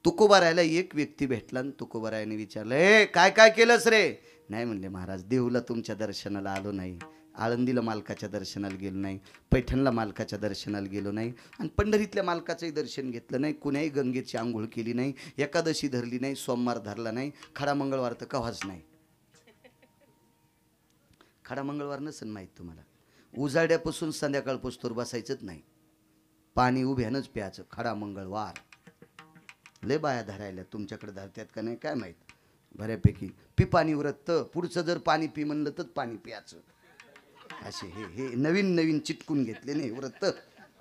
तुकोबारायला एक व्यक्ती भेटला आणि तुकोबारायाने विचारलं, ए काय काय केलंस रे? नाही म्हणले महाराज, देऊला तुमच्या दर्शनाला आलो नाही, आळंदीला मालकाच्या दर्शनाला गेलो नाही, पैठणला मालकाच्या दर्शनाला गेलो नाही, आणि पंढरीतल्या मालकाचंही दर्शन घेतलं नाही, कुण्याही गंगेची आंघोळ केली नाही, एकादशी धरली नाही, सोमवार धरला नाही, खडा मंगळवार तर कव्हाच नाही. खडा मंगळवार नसेल माहीत तुम्हाला. उजाड्यापासून संध्याकाळपासून बसायचंच नाही, पाणी उभ्यानंच प्यायचं. खडा मंगळवार. लय बाया धरायला तुमच्याकडे धरत्यात का नाही काय माहीत, बऱ्यापैकी. पी पाणी व्रत, पुढचं जर पाणी पी म्हणलं तर पाणी प्यायचं. असे हे नवीन नवीन चिटकून घेतले नाही व्रत,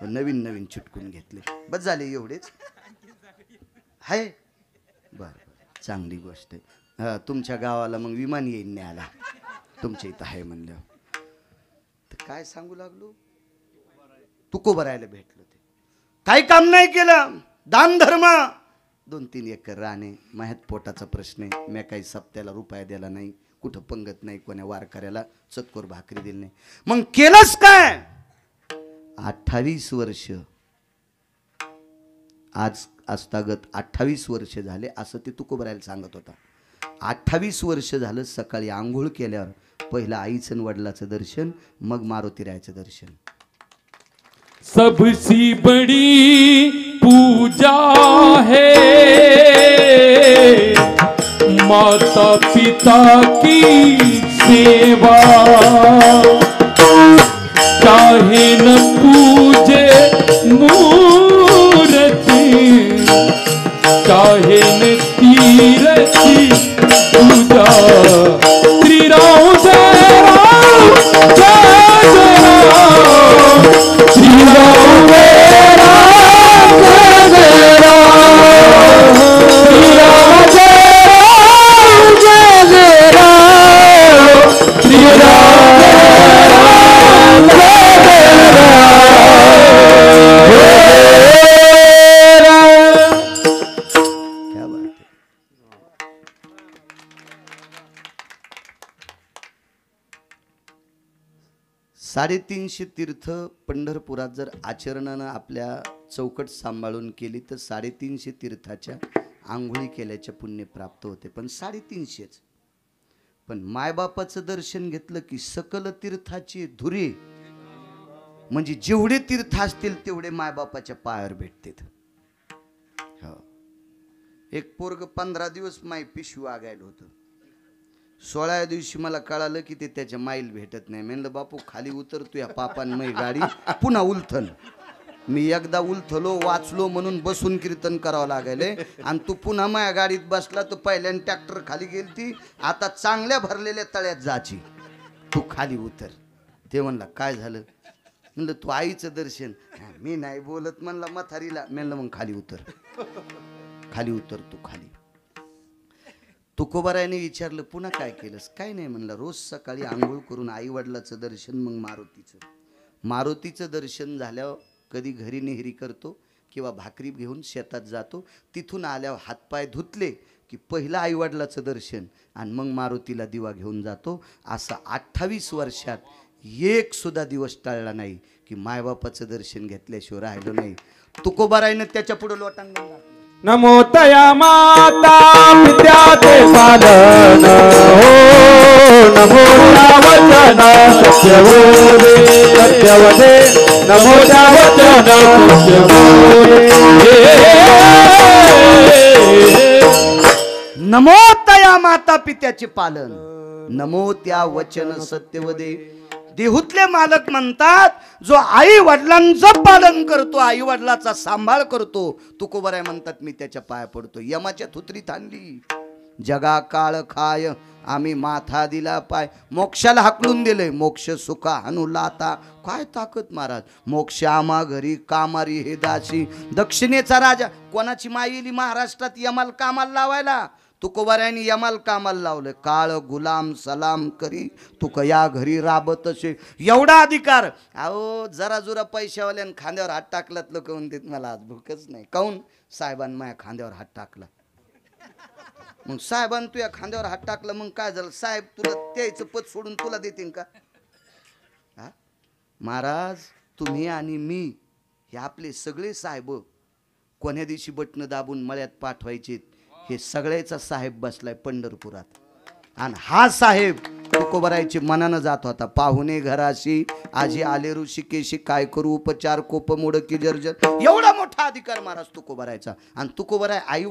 नवीन नवीन चिटकून घेतले. बस झाले एवढेच आहे. बरं, चांगली गोष्ट आहे. हां, तुमच्या गावाला मग विमान येईन न्यायला, तुमच्या इथं आहे म्हणलं. तर काय सांगू लागलो, तुकोबारायला भेटलो. ते काही काम नाही केलं, दान धर्म, 2-3 एकर राणे, माहीत पोटाचा प्रश्न आहे, मी काही सप्त्याला रुपया दिला नाही, कुठं पंगत नाही, कोण्या वारकऱ्याला चतकोर भाकरी दिली नाही. मग केलंच काय? 28 वर्ष, आज आजतागत 28 वर्ष झाले असं ते तुकोबारायला सांगत होता. 28 वर्ष झालं. सकाळी आंघोळ केल्यावर पहिलं आईचं वडिलाचं दर्शन, मग मारुतीरायाचं दर्शन. सबसे बड़ी पूजा है माता पिता की सेवा, चाहे न पूजे मूर्ति, चाहे न तीरथी पूजा. श्री राम जय राम जय जय राम, श्री राम जय राम जय राम, श्री राम जय राम जय राम, श्री राम जय राम जय राम. क्या बात है. 350 तीर्थ पंढरपुरात जर आचरणानं आपल्या चौकट सांभाळून केली तर 350 तीर्थाच्या आंघोळी केल्याचे पुण्य प्राप्त होते. पण 350च. पण मायबापाचं दर्शन घेतलं की सकल तीर्थाची धुरी, म्हणजे जेवढे तीर्थ असतील तेवढे मायबापाच्या पायावर भेटतात. हो. एक पोरग 15 दिवस माई पिशवी आगायला होतं. 16व्या दिवशी मला कळालं की ते त्याच्या माईल भेटत नाही. म्हणलं बापू खाली उतरतो या पापान मै गाडी पुन्हा उलथन. मी एकदा उलथलो वाचलो म्हणून बसून कीर्तन करावं लागले, आणि तू पुन्हा माझ्या गाडीत बसला तर पहिल्याने ट्रॅक्टर खाली गेलती, आता चांगल्या भरलेल्या तळ्यात जाची, तू खाली उतर. ते म्हणला काय झालं? म्हणलं तू आईचं दर्शन. मी नाही बोलत म्हणला म्हातारीला. म्हणलं मग खाली उतर, खाली उतर तू खाली. तुकोबारायाने विचारलं पुन्हा काय केलंस? काय नाही म्हणलं, रोज सकाळी आंघोळ करून आई वडिलाचं दर्शन, मग मारुतीचं दर्शन झाल्यावर कधी घरी नेहरी करतो किंवा भाकरी घेऊन शेतात जातो. तिथून आल्यावर हातपाय धुतले की पहिलं आई वडिलाचं दर्शन आणि मग मारुतीला दिवा घेऊन जातो. असं 28 वर्षात एक सुद्धा दिवस टाळला नाही की मायबापाचं दर्शन घेतल्याशिवाय राहिलो नाही. तुकोबारायानं त्याच्या पुढे लोटांगण घातलं. नमो तया माता विद्या ते पालन हो, नमो वचना सत्यवदे नमो त्या वचनाचे नमो तया माता पित्याचे पालन, नमो त्या वचन सत्यवदे. देहूतले मालक म्हणतात, जो आई वडिलांचं पालन करतो, आई वडिलाचा सांभाळ करतो, तुकोबराय म्हणतात मी त्याच्या पाया पडतो. यमाच्या थुत्रीत आणली, जगा काळ खाय आम्ही माथा दिला पाय. मोक्षाला हाकलून दिले, मोक्ष सुखा हानू लाता. काय ताकद महाराज, मोक्ष आम्हा घरी कामारी हे दासी. दक्षिणेचा राजा, कोणाची माई येली महाराष्ट्रात यमाल कामाला लावायला? तुकोबारायांनी यमाल कामाला लावलं. काळ गुलाम सलाम करी तुक या घरी राबत असे. एवढा अधिकार. अहो जरा जुरा पैशावाल्यानं खांद्यावर हात टाकलात लोक म्हणतात मला आज भूकच नाही. काऊन? साहेबांनी माझ्या खांद्यावर हात टाकला. मग साहेबांनी तुझ्या खांद्यावर हात टाकला, मग काय झालं? साहेब तुला त्याचं पद सोडून तुला देतील का? हा महाराज, तुम्ही आणि मी हे आपले सगळे साहेब कोण्या दिवशी बटणं दाबून मळ्यात पाठवायचे, हे सगळ्याचा साहेब बसलाय पंढरपुरात. आणि हा साहेब तुकोबरायची मनानं जात होता. पाहुणे घराशी आजी आले ऋषिकेशी, काय करू उपचार कोप मोड की जर्जर. एवढा मोठा अधिकार महाराज तुकोबरायचा. आणि तुकोबराय आई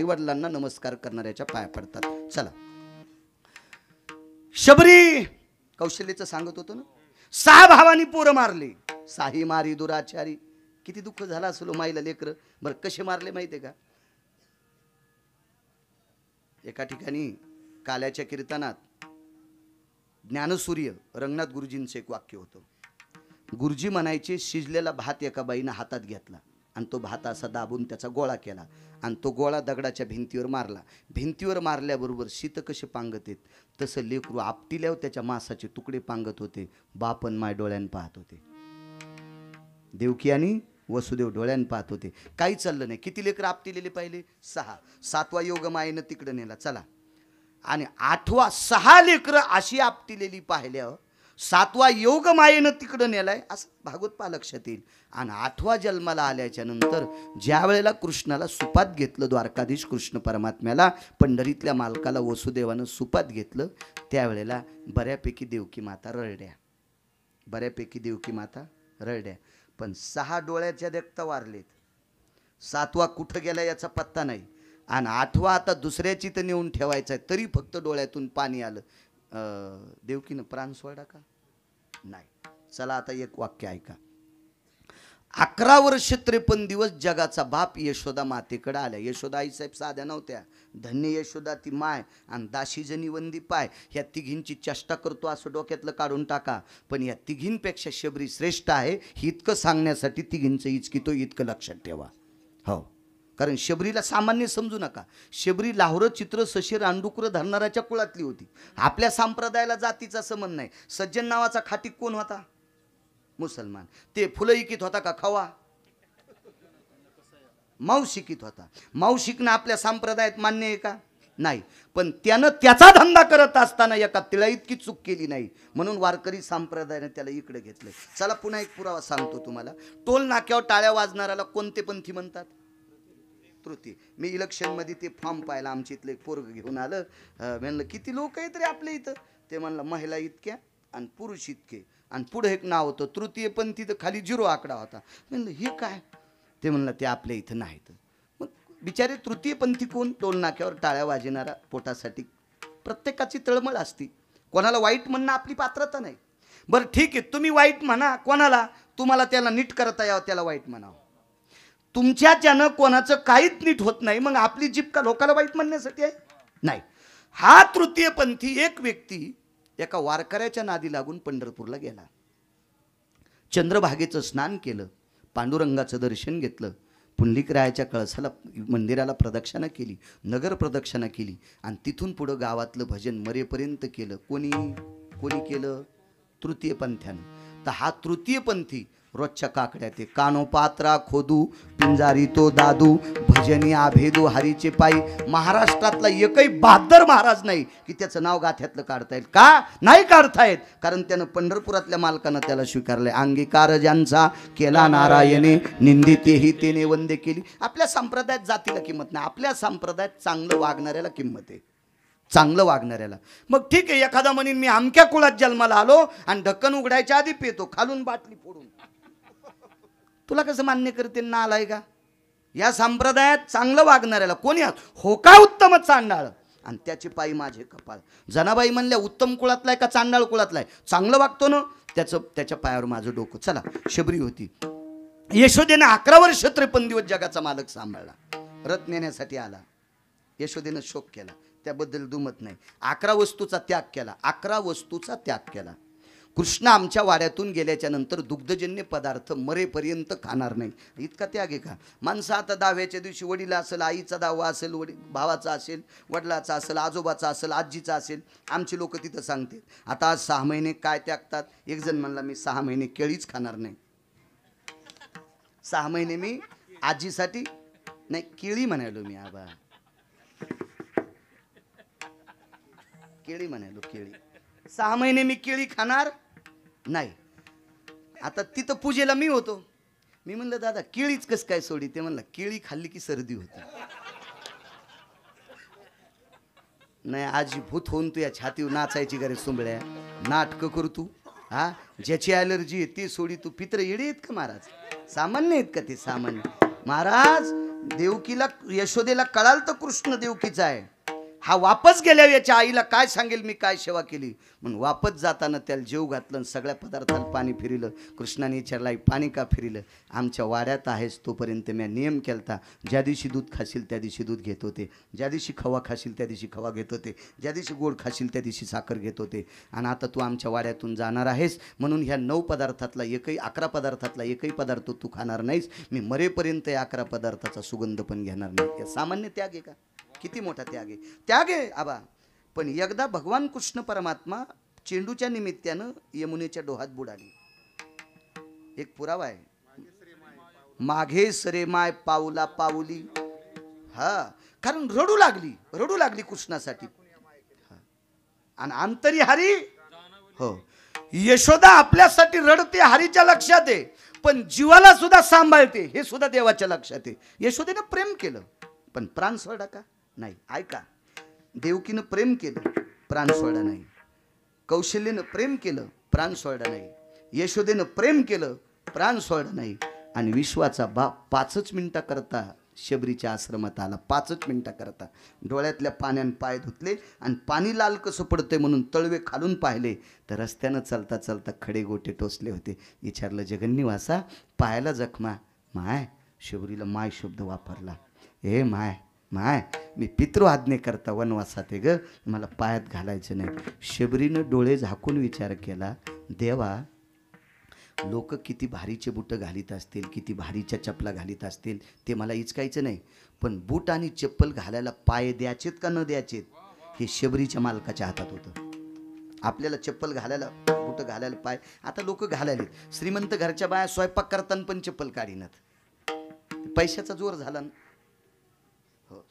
वडिलांना नमस्कार करणाऱ्याच्या पाया पडतात. चला, शबरी कौशल्याचं सांगत होतो ना, 6 भावांनी पोरं मारली. साही मारी दुराचारी. किती दुःख झालं असेल माईला लेकर. बरं कसे मारले माहितीये का? एका ठिकाणी काल्याच्या कीर्तनात ज्ञानसूर्य रंगनाथ गुरुजींचं एक वाक्य होतं. गुरुजी म्हणायचे, शिजलेला भात एका बाईनं हातात घेतला आणि तो भात असा दाबून त्याचा गोळा केला आणि तो गोळा दगडाच्या भिंतीवर मारला. भिंतीवर मारल्याबरोबर शीत कसे पांगत आहेत तसं लेकरू आपटिल्यावर त्याच्या मांसाचे तुकडे पांगत होते. बापन माय डोळ्यानं पाहत होते. देवकी आणि वसुदेव डोळ्यानं पाहत होते. काही चाललं नाही. किती लेकर आपटिलेले पाहिले? 6. 7वा योग मायेनं तिकडं नेला. चला, आणि 8वा 6 लेकर अशी आपटिलेली पाहिल्यावर 7वा योग मायेनं तिकडं नेलाय असं भागवत पा लक्षात येईल. आणि 8वा जन्माला आल्याच्या नंतर ज्या वेळेला कृष्णाला सुपात घेतलं, द्वारकाधीश कृष्ण परमात्म्याला पंढरीतल्या मालकाला वसुदेवानं सुपात घेतलं, त्यावेळेला बऱ्यापैकी देवकी माता रडल्या. बऱ्यापैकी देवकी माता रडल्या. पण 6 डोळ्याच्या देखता वारलेत. 7वा कुठं गेला याचा पत्ता नाही. आणि 8वा आता दुसऱ्याची तर नेऊन ठेवायचा आहे, तरी फक्त डोळ्यातून पाणी आलं. देवकीनं प्राण सोडा का? नाही. चला आता एक वाक्य ऐका. 11 वर्ष 53 दिवस जगाचा बाप यशोदा मातेकडे आल्या. यशोदा आईसाहेब साध्या नव्हत्या. धन्य यशोदा ती माय आणि दाशी जनी वंदी पाय. ह्या तिघींची चेष्टा करतो असं डोक्यातलं काढून टाका. पण या तिघींपेक्षा शबरी श्रेष्ठ आहे ही इतकं सांगण्यासाठी तिघींचं इचकितो इतकं लक्षात ठेवा. हो, कारण शबरीला सामान्य समजू नका. शबरी लाहोर चित्र सशी रांडुकुर धरणाऱ्याच्या कुळातली होती. आपल्या संप्रदायाला जातीचा संबंध नाही. सज्जन नावाचा खाटीक कोण होता? मुसलमान. ते फुलं इकीत होता का? खवा. माऊ शिकीत होता. माऊ शिकणं आपल्या संप्रदायात मान्य आहे का? नाही. पण त्यानं त्याचा धंदा करत असताना एका तिळा इतकी चूक केली नाही, म्हणून वारकरी संप्रदायाने त्याला इकडे घेतलंय. चला पुन्हा एक पुरावा सांगतो तुम्हाला. टोल नाक्यावर टाळ्या वाजणाऱ्याला कोणते पंथी म्हणतात? तृतीय. मी इलेक्शनमध्ये ते फॉर्म पाहिला. आमच्या इथलं एक पोरग घेऊन आलं. म्हणलं किती लोक आहेत रे आपल्या इथं? ते म्हणलं महिला इतक्या आणि पुरुष इतके. आणि पुढे एक नाव होतं तृतीय पंथी, तर खाली 0 आकडा होता. म्हणलं हे काय? ते म्हणलं ते आपल्या इथं नाहीत. मग बिचारे तृतीय पंथी कोण? टोल नाक्यावर टाळ्या वाजणारा पोटासाठी. प्रत्येकाची तळमळ असती. कोणाला वाईट म्हणणं आपली पात्रता नाही. बरं ठीक आहे, तुम्ही वाईट म्हणा कोणाला, तुम्हाला त्याला नीट करता यावं त्याला वाईट म्हणावं. तुमच्याच्यानं कोणाचं काहीच नीट होत नाही, मग आपली जीभ का लोकाला वाईट म्हणण्यासाठी आहे? नाही. हा तृतीयपंथी एक व्यक्ती एका वारकऱ्याच्या नादी लागून पंढरपूरला गेला. चंद्रभागेचं स्नान केलं, पांडुरंगाचं दर्शन घेतलं, पुंडलिकरायाच्या कळसाला मंदिराला प्रदक्षिणा केली, नगर प्रदक्षिणा केली आणि तिथून पुढं गावातलं भजन मरेपर्यंत केलं. कोणी केलं? तृतीयपंथ्यानं. तर हा तृतीयपंथी रोजच्या काकड्या ते कानो पात्रा खोदू पिंजारी तो दादू भजनी आभेदू हरीचे पायी. महाराष्ट्रातला एकही बहादर महाराज नाही की त्याचं नाव गाथ्यातलं काढता येईल का? नाही काढता येत. कारण त्यानं पंढरपुरातल्या मालकानं त्याला स्वीकारलंय. अंगीकार ज्यांचा केला नारायणे निंदितेही तेने वंदे केली. आपल्या संप्रदायात जातीला किंमत नाही. आपल्या संप्रदायात चांगलं वागणाऱ्याला किंमत आहे. चांगलं वागणाऱ्याला. मग ठीक आहे, एखादा म्हणीन मी अमक्या कुळात जन्माला आलो आणि ढक्कन उघडायच्या आधी पेतो, खालून बाटली फोडून. तुला कसं मान्य करते ना आलाय का? या संप्रदायात चांगलं वागणाऱ्याला कोणी हो का उत्तम चांडाळ आणि त्याचे पायी माझे कपाळ. जनाबाई म्हणल्या उत्तम कुळातलाय का चांडाळ कुळातलाय? चांगलं वागतो ना त्याच्या पायावर माझं डोकं. चला, शबरी होती. यशोदेनं 11 वर्ष 53 दिवस जगाचा मालक सांभाळला. रथ नेण्यासाठी आला. यशोदेनं शोक केला, त्याबद्दल दुमत नाही. 11 वस्तूचा त्याग केला. 11 वस्तूचा त्याग केला. कृष्ण आमच्या वाड्यातून गेल्याच्या नंतर दुग्धजन्य पदार्थ मरेपर्यंत खाणार नाही. इतका त्याग आहे का? माणसं आता दहाव्याच्या दिवशी वडील असेल, आईचा दावा असेल, भावाचा असेल, वडिलाचा असेल, आजोबाचा असेल, आजीचा असेल. आमचे लोक तिथं सांगतात आता आज 6 महिने काय त्यागतात. एक जण म्हणला मी 6 महिने केळीच खाणार नाही. 6 महिने मी आजीसाठी नाही, केळी म्हणालो मी. आबा केळी म्हणालो, केळी. 6 महिने मी केळी खाणार नाही. आता तिथं पूजेला मी होतो. मी म्हणलं दादा केळीच कस काय सोडी? ते म्हणलं केळी खाल्ली की सर्दी होती. नाही आजी भूत होऊन तू या छातीवर नाचायची गरे सुंबळ्या नाटकं करू तू. हा, ज्याची ॲलर्जी आहे ते सोडी तू. पित्र येडे आहेत का महाराज? सामान्य आहेत का ते? सामान्य महाराज. देवकीला यशोदेला कळाल तर कृष्ण देवकीचा आहे. हा वापस गेल्यावर याच्या आईला काय सांगेल मी काय सेवा केली म्हणून वापस जाताना त्याला जेव घातलं, सगळ्या पदार्थाला पाणी फिरिलं. कृष्णाने विचारला पाणी का फिरिलं? आमच्या वाड्यात आहेस तोपर्यंत मी नियम केलता, ज्या दिवशी दूध खाशील त्या दिवशी दूध घेत होते, ज्या दिवशी खवा खाशील त्या दिवशी खवा घेत होते, ज्या दिवशी गोड खाशील त्या दिवशी साखर घेत होते. आणि आता तू आमच्या वाड्यातून जाणार आहेस म्हणून ह्या 9 पदार्थातला 11 पदार्थातला एकही पदार्थ तू खाणार नाहीस. मी मरेपर्यंत या 11 पदार्थाचा सुगंध पण घेणार नाही. या सामान्य त्याग आहे का? किती मोठा त्याग आहे? त्याग आहे आबा. पण एकदा भगवान कृष्ण परमात्मा चेंडूच्या निमित्तानं यमुनेच्या डोहात बुडाली. एक पुरावा आहे. माघे सरे माय पाऊला पाऊली. हा, कारण रडू लागली कृष्णासाठी. आणि अंतरी हो, यशोदा आपल्यासाठी रडते, हरीच्या लक्षात आहे, पण जीवाला सुद्धा सांभाळते हे सुद्धा देवाच्या लक्षात आहे. यशोदेनं प्रेम केलं पण प्राण सोडा का? नाही. ऐका, देवकीनं प्रेम केलं, प्राण सोडा नाही. कौशल्यनं प्रेम केलं, प्राण सोडा नाही. यशोदेनं प्रेम केलं, प्राण सोडा नाही. आणि विश्वाचा बाप 5 मिनिटाकरता शबरीच्या आश्रमात आला. 5 मिनिटाकरता डोळ्यातल्या पाण्यानं पाय धुतले आणि पाणी लाल कसं पडतंय म्हणून तळवे खालून पाहिले तर रस्त्यानं चालता चालता खडे गोटे टोचले होते. विचारलं जगन्निवासा पायाला जखमा? माय, शबरीला माय शब्द वापरला. हे माय मी पितृ आज्ञे करता वनवासात आहे ग, मला पायात घालायचं नाही. शबरीनं डोळे झाकून विचार केला, देवा लोक किती भारीचे बूट घालीत असतील, किती भारीच्या चपला घालीत असतील ते मला इचकायचं नाही, पण बूट आणि चप्पल घालायला पाय द्यायचेत का न द्यायचेत हे शबरीच्या मालकाच्या हातात होतं. आपल्याला चप्पल घालायला, बूट घालायला पाय. आता लोक घालायले, श्रीमंत घरच्या बाया स्वयंपाक करताना पण चप्पल काढीनात. पैशाचा जोर झाला ना. हो,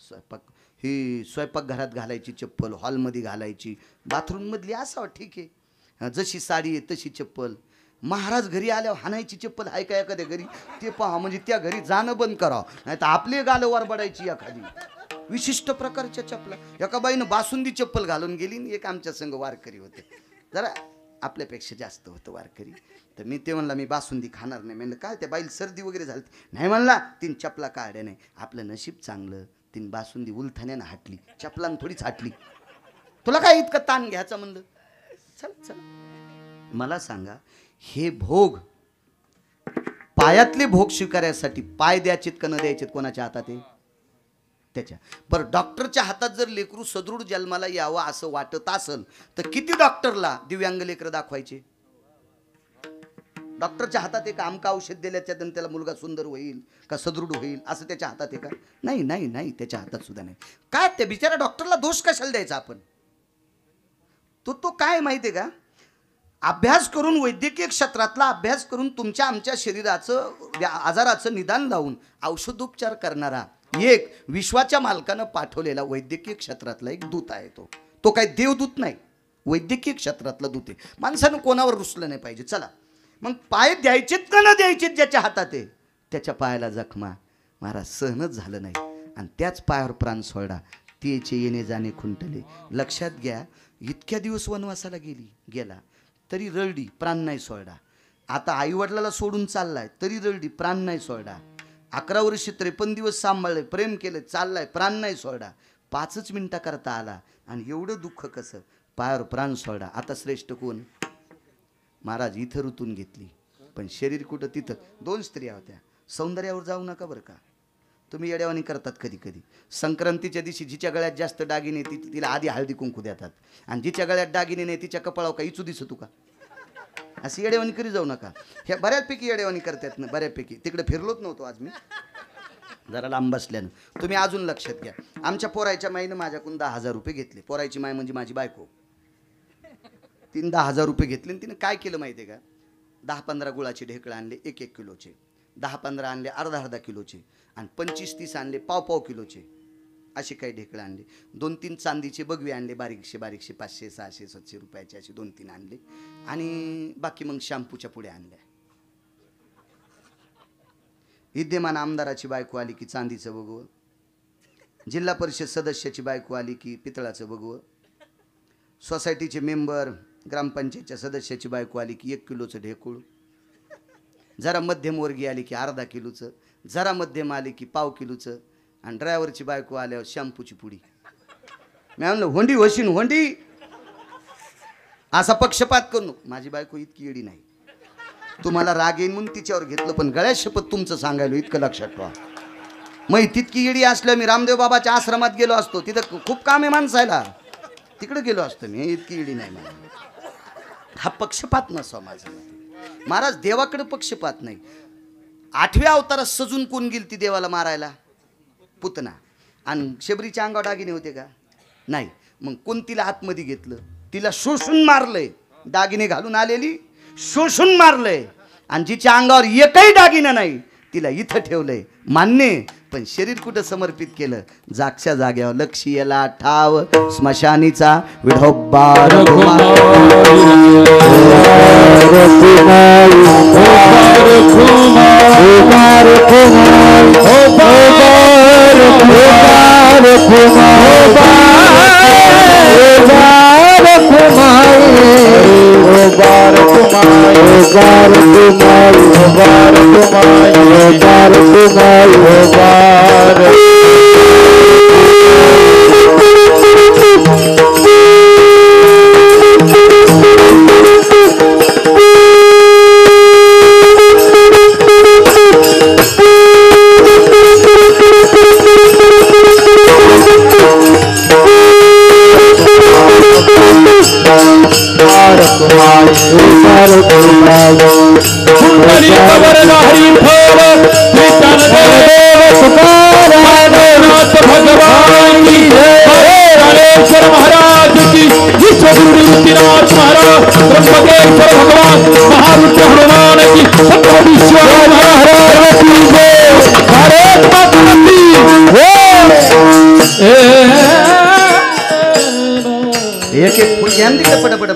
स्वयंपाक घरात घालायची चप्पल, हॉलमध्ये घालायची, बाथरूममधली असावं ठीक आहे, जशी साडी आहे तशी चप्पल. महाराज घरी आल्यावर हाणायची चप्पल आहे का एखाद्या घरी? ते पहा, म्हणजे त्या घरी जाणं बंद करावं, नाही तर आपले गालं वरबडायची एखादी. विशिष्ट प्रकारच्या चपला. एका बाईनं बासुंदी चप्पल घालून गेली. एक आमच्या संघ वारकरी होते, जरा आपल्यापेक्षा जास्त होतं वारकरी. तर मी ते म्हणला मी बासुंदी खाणार नाही. म्हणलं काय? त्या बाईला सर्दी वगैरे झाली? नाही म्हणला, 3 चपला काढ्या नाही. आपलं नशीब चांगलं, 3 बासुंदी उलथाण्यानं हाटली, चपलानं थोडीच हाटली. तुला काय इतकं ताण घ्यायचं? म्हणलं चल. मला सांगा, हे भोग, पायातले भोग स्वीकारण्यासाठी पाय द्यायचेत का न द्यायचेत कोणाच्या हातात आहे? त्याच्या. बरं, डॉक्टरच्या हातात जर लेकरू सदृढ जन्माला यावं असं वाटत असेल तर किती डॉक्टरला दिव्यांग लेकरं दाखवायचे? डॉक्टरच्या हातात आहे का आमका औषध दिल्याच्या त्याला मुलगा सुंदर होईल का सदृढ होईल असं त्याच्या हातात आहे का? नाही, त्याच्या हातात सुद्धा नाही. काय त्या बिचारा डॉक्टरला दोष कशाला द्यायचा आपण? तो काय माहिती आहे का, अभ्यास करून, वैद्यकीय क्षेत्रातला अभ्यास करून तुमच्या आमच्या शरीराचं आजाराचं निदान लावून औषधोपचार करणारा एक विश्वाच्या मालकानं पाठवलेला वैद्यकीय क्षेत्रातला एक दूत आहे. तो काही देवदूत नाही, वैद्यकीय क्षेत्रातला दूत आहे. माणसानं कोणावर रुसलं नाही पाहिजे. चला मग पाय द्यायचेत का न द्यायचेत ज्याच्या हातात आहे त्याच्या पायाला जखमा. महाराज सहनच झालं नाही आणि त्याच पायावर प्राण सोडा. तिचे येणे जाणे खुंटले. लक्षात घ्या, इतक्या दिवस वनवासाला गेला तरी रडली, प्राण नाही सोडा. आता आई वडिलाला सोडून चाललाय तरी रडली, प्राण नाही सोडा. 11 वर्ष 53 दिवस सांभाळले, प्रेम केलं, चाललाय, प्राण नाही सोडा. 5 मिनिटा करता आला आणि एवढं दुःख कसं, पायावर प्राण सोडा. आता श्रेष्ठ कोण? महाराज इथं ऋतून घेतली, पण शरीर कुठं तिथं. 2 स्त्रिया होत्या. सौंदर्यावर जाऊ नका बरं का, तुम्ही येड्यावानी करतात कधी कधी. संक्रांतीच्या दिवशी जिच्या गळ्यात जास्त दागिने तिला आधी हळदी कुंकू देतात, आणि जिच्या गळ्यात दागिने नाही तिच्या कपाळावर का इचू दिसतो का? अशी येडेवानी करी जाऊ नका. ह्या बऱ्यापैकी येडेवानी करतात ना, बऱ्यापैकी. तिकडे फिरलोच नव्हतो आज मी, जरा लांब बसल्यानं. तुम्ही अजून लक्षात घ्या, आमच्या पोरायच्या माईनं माझ्याकडून 10,000 रुपये घेतले. पोरायची माय म्हणजे माझी बायको. तिने 10,000 रुपये घेतले आणि तिने काय केलं माहिती आहे का? 10-15 गुळाचे ढेकळे आणले 1-1 किलोचे, 10-15 आणले अर्धा किलोचे, आणि 25-30 आणले पाव किलोचे. असे काही ढेकळे आणले. 2-3 चांदीचे बगवे आणले, बारीकशे 500, 600, 700 रुपयाचे असे 2-3 आणले. आणि बाकी मग शॅम्पूच्या पुढे आणल्या. विद्यमान आमदाराची बायको आली की चांदीचं बघवं, जिल्हा परिषद सदस्याची बायको आली की पितळाचं बघवं, सोसायटीचे मेंबर ग्रामपंचायतच्या सदस्याची बायको आली की 1 किलोचं ढेकूळ, जरा मध्यमवर्गीय आली की अर्धा किलोचं, जरा मध्यम आली की पाव किलोचं, आणि ड्रायव्हरची बायको आल्यावर शॅम्पूची पुडी. मी म्हणलं होंडी होशीन होंडी, असा पक्षपात करू. माझी बायको इतकी येडी नाही, तुम्हाला राग येईन म्हणून तिच्यावर घेतलं, पण गळ्यात शपथ तुमचं सांगायलो इतकं लक्षात ठेवा. मग तितकी येडी असलं मी रामदेव बाबाच्या आश्रमात गेलो असतो, तिथं खूप काम आहे माणसायला, तिकडे गेलो असतो मी. इतकी येडी नाही मला. हा पक्षपात नसावा माझा. महाराज देवाकडे पक्षपात नाही. 8व्या अवतारात सजून कोण गेली ती देवाला मारायला? पुतना. आणि शबरीच्या अंगावर दागिने होते का? नाही. मग कोण तिला आतमध्ये घेतलं? तिला शोषून मारलंय. दागिने घालून आलेली शोषून मारलंय, आणि जिच्या अंगावर एकही दागिना नाही तिला इथं ठेवलंय. मान्य, पण शरीर कुठं समर्पित केलं? जागच्या जाग्यावर. लक्षीयला ठाव स्मशानीचा विढोबा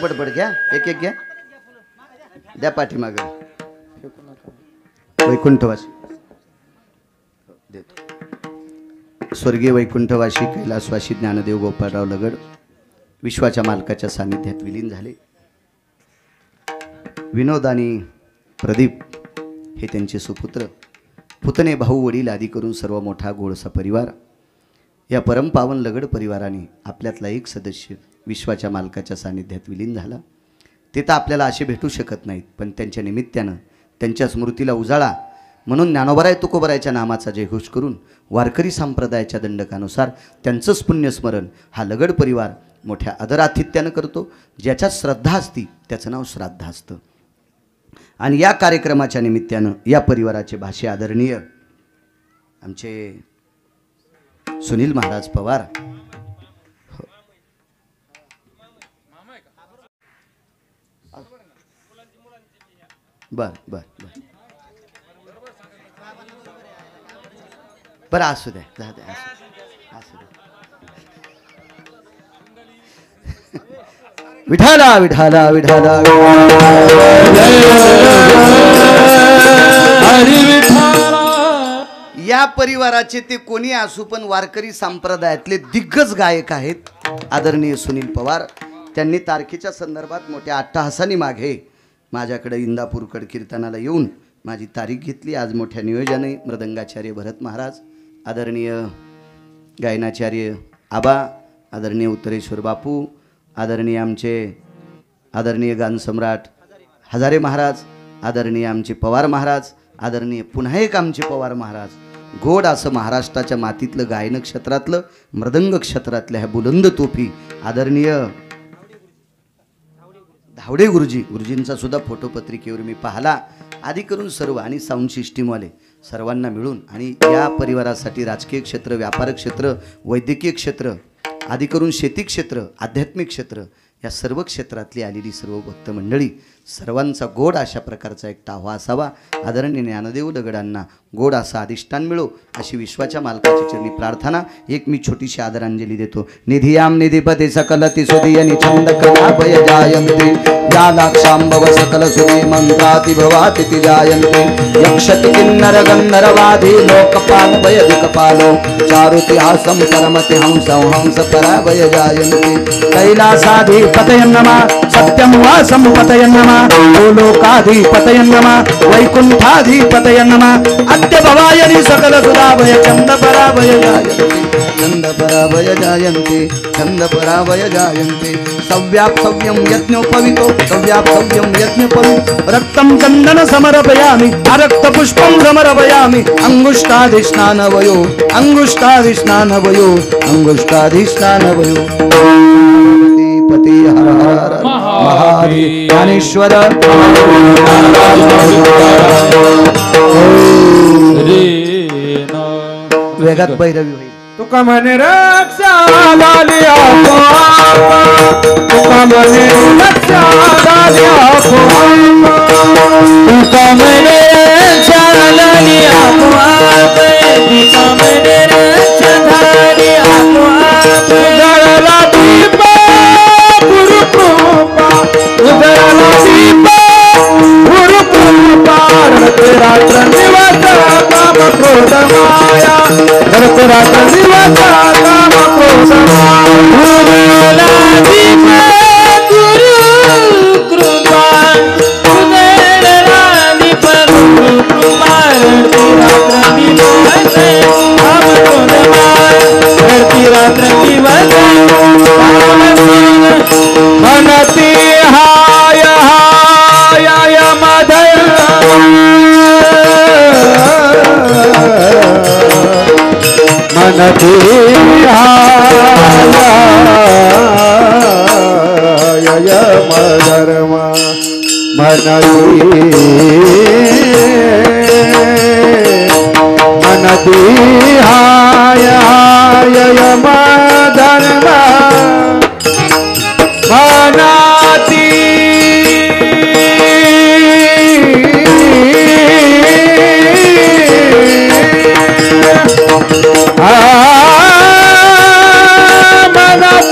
पटपट घ्या. एक घ्या, द्या पाठीमाग. वैकुंठवासी देतो. स्वर्गीय वैकुंठवासी कैलासवासी ज्ञानदेव गोपाळराव लगड विश्वाच्या मालकाच्या सानिध्यात विलीन झाले. विनोद आणि प्रदीप हे त्यांचे सुपुत्र, पुतणे भाऊ वडील आदी करून सर्व मोठा गोडसा परिवार. या परमपावन लगड परिवाराने आपल्यातला एक सदस्य विश्वाच्या मालकाच्या सानिध्यात विलीन झाला. ते तर आपल्याला असे भेटू शकत नाहीत, पण त्यांच्या निमित्तानं त्यांच्या स्मृतीला उजाळा म्हणून ज्ञानोबराय तुकोबरायच्या नामाचा जयघोष करून वारकरी संप्रदायाच्या दंडकानुसार त्यांचंच पुण्यस्मरण हा लगड परिवार मोठ्या आदरातिथ्यानं करतो. ज्याच्यात श्रद्धा असती त्याचं नाव श्राद्ध असतं. आणि या कार्यक्रमाच्या निमित्तानं या परिवाराचे भाषे आदरणीय आमचे सुनील महाराज पवार, बर बर बर बरं असू द्या, असू द्या. विठाला विठाला विठाला या परिवाराचे ते कोणी असू, पण वारकरी संप्रदायातले दिग्गज गायक आहेत आदरणीय सुनील पवार. त्यांनी तारखेच्या संदर्भात मोठ्या अट्टहासानी मागे माझ्याकडे इंदापूरकड कीर्तनाला येऊन माझी तारीख घेतली. आज मोठ्या नियोजनाने मृदंगाचार्य भरत महाराज, आदरणीय गायनाचार्य आबा, आदरणीय उत्तरेश्वर बापू, आदरणीय आमचे आदरणीय गानसम्राट हजारे महाराज, आदरणीय आमचे पवार महाराज, आदरणीय पुन्हा एक आमचे पवार महाराज, गोड असं महाराष्ट्राच्या मातीतलं गायन क्षेत्रातलं मृदंग क्षेत्रातल्या ह्या बुलंद तोफी आदरणीय धावडे गुरुजींचा सुद्धा फोटो पत्रिकेवर मी पाहिला. आदी करून सर्व आणि साऊंड सिस्टीमवाले सर्वांना मिळून आणि या परिवारासाठी राजकीय क्षेत्र, व्यापार क्षेत्र, वैद्यकीय क्षेत्र, आदी करून शेती क्षेत्र, आध्यात्मिक क्षेत्र, या सर्व क्षेत्रातली आलेली सर्व भक्त मंडळी सर्वांचा गोड अशा प्रकारचा एक टावा असावा. आदरणीय ज्ञानदेव दगडांना गोड असा अधिष्ठान मिळो अशी विश्वाच्या मालकाची चरणी प्रार्थना. एक मी छोटीशी आदरांजली देतो. निधियाम निधिपती सकल तिसुदीय निछंद कलाभय जायन्ते या लाक्षांबव सकल सुधी मंत्राति भवाति ति जायन्ते यक्षति किन्नर गन्धर्वादि लोकपाल भय दिक्पालो चारुति हासं परमति हंस हंस पराभय जायन्ते कैलासाधिपतये नमः सत्यं वासं पतये नमः लोकाधिपतये नमः वैकुंठाधिपतये नमः अद्य भवायनि सकल सुधाभय चंद पराभय जायन्ते चंद पराभय जायन्ते चंद पराभय जायन्ते सव्याप्तव्यं यज्ञोपवितो सव्याप्तव्यं यज्ञोपवितो रक्तं चन्दन समर्पयामि अरक्त पुष्पं समर्पयामि अंगुष्ठाधिष्ठानवयो अंगुष्ठाधिष्ठानवयो अंगुष्ठाधिष्ठानवयो पति हर हर महादेव ज्ञानेश्वर वेगात भैरवी होईल. तुका म्हणे रक्षा झाल्या तुका म्हणे रक्षा झाल्या तुका म्हणे रक्षा झाल्या तुका म्हणे रक्षा झाल्या उदळला दीप गुरुकृपा उदळला दीप गुरुकृपा रात्र निवास काम क्रोध माया रात्र निवास काम क्रोध माया दीप गुरुकृपा उदळला दीप गुरुकृपा रात्र निवास काम क्रोध माया रात्र निवास मनती हाय हाय मधय मनती हाय मधर्मा मनती हाय मधर्मा मनाती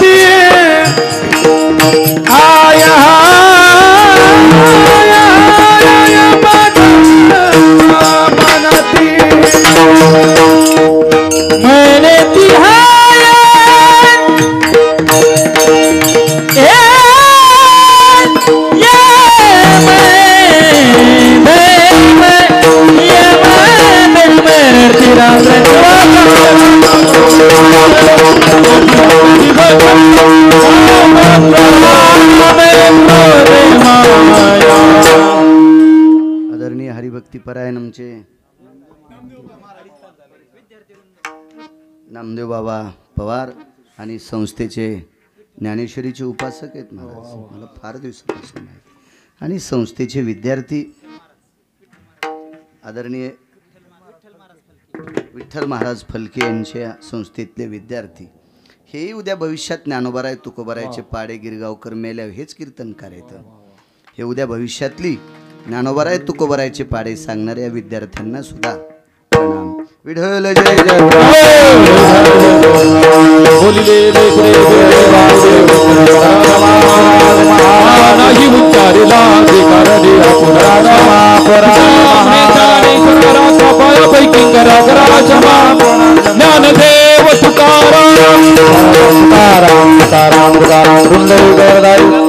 मनाती आय मनाती मनती आदरणीय हरिभक्ती परायणमचे नामदेव बाबा पवार आणि संस्थेचे ज्ञानेश्वरीचे उपासक आहेत महाराज, मला फार दिवसापासून माहिती, आणि संस्थेचे विद्यार्थी आदरणीय विठ्ठल महाराज फलके यांच्या संस्थेतले विद्यार्थी हे उद्या भविष्यात ज्ञानोबाराय तुकोबारायचे पाडे गिरगावकर मेल्या हेच कीर्तनकार आहेत. हे उद्या भविष्यातली ज्ञानोबाराय तुकोबारायचे पाडे सांगणाऱ्या विद्यार्थ्यांना सुद्धा प्रणाम. विठ्ठल जय जय ज्ञानदेव तुकाराम तुकाराम तुकाराम तुकाराम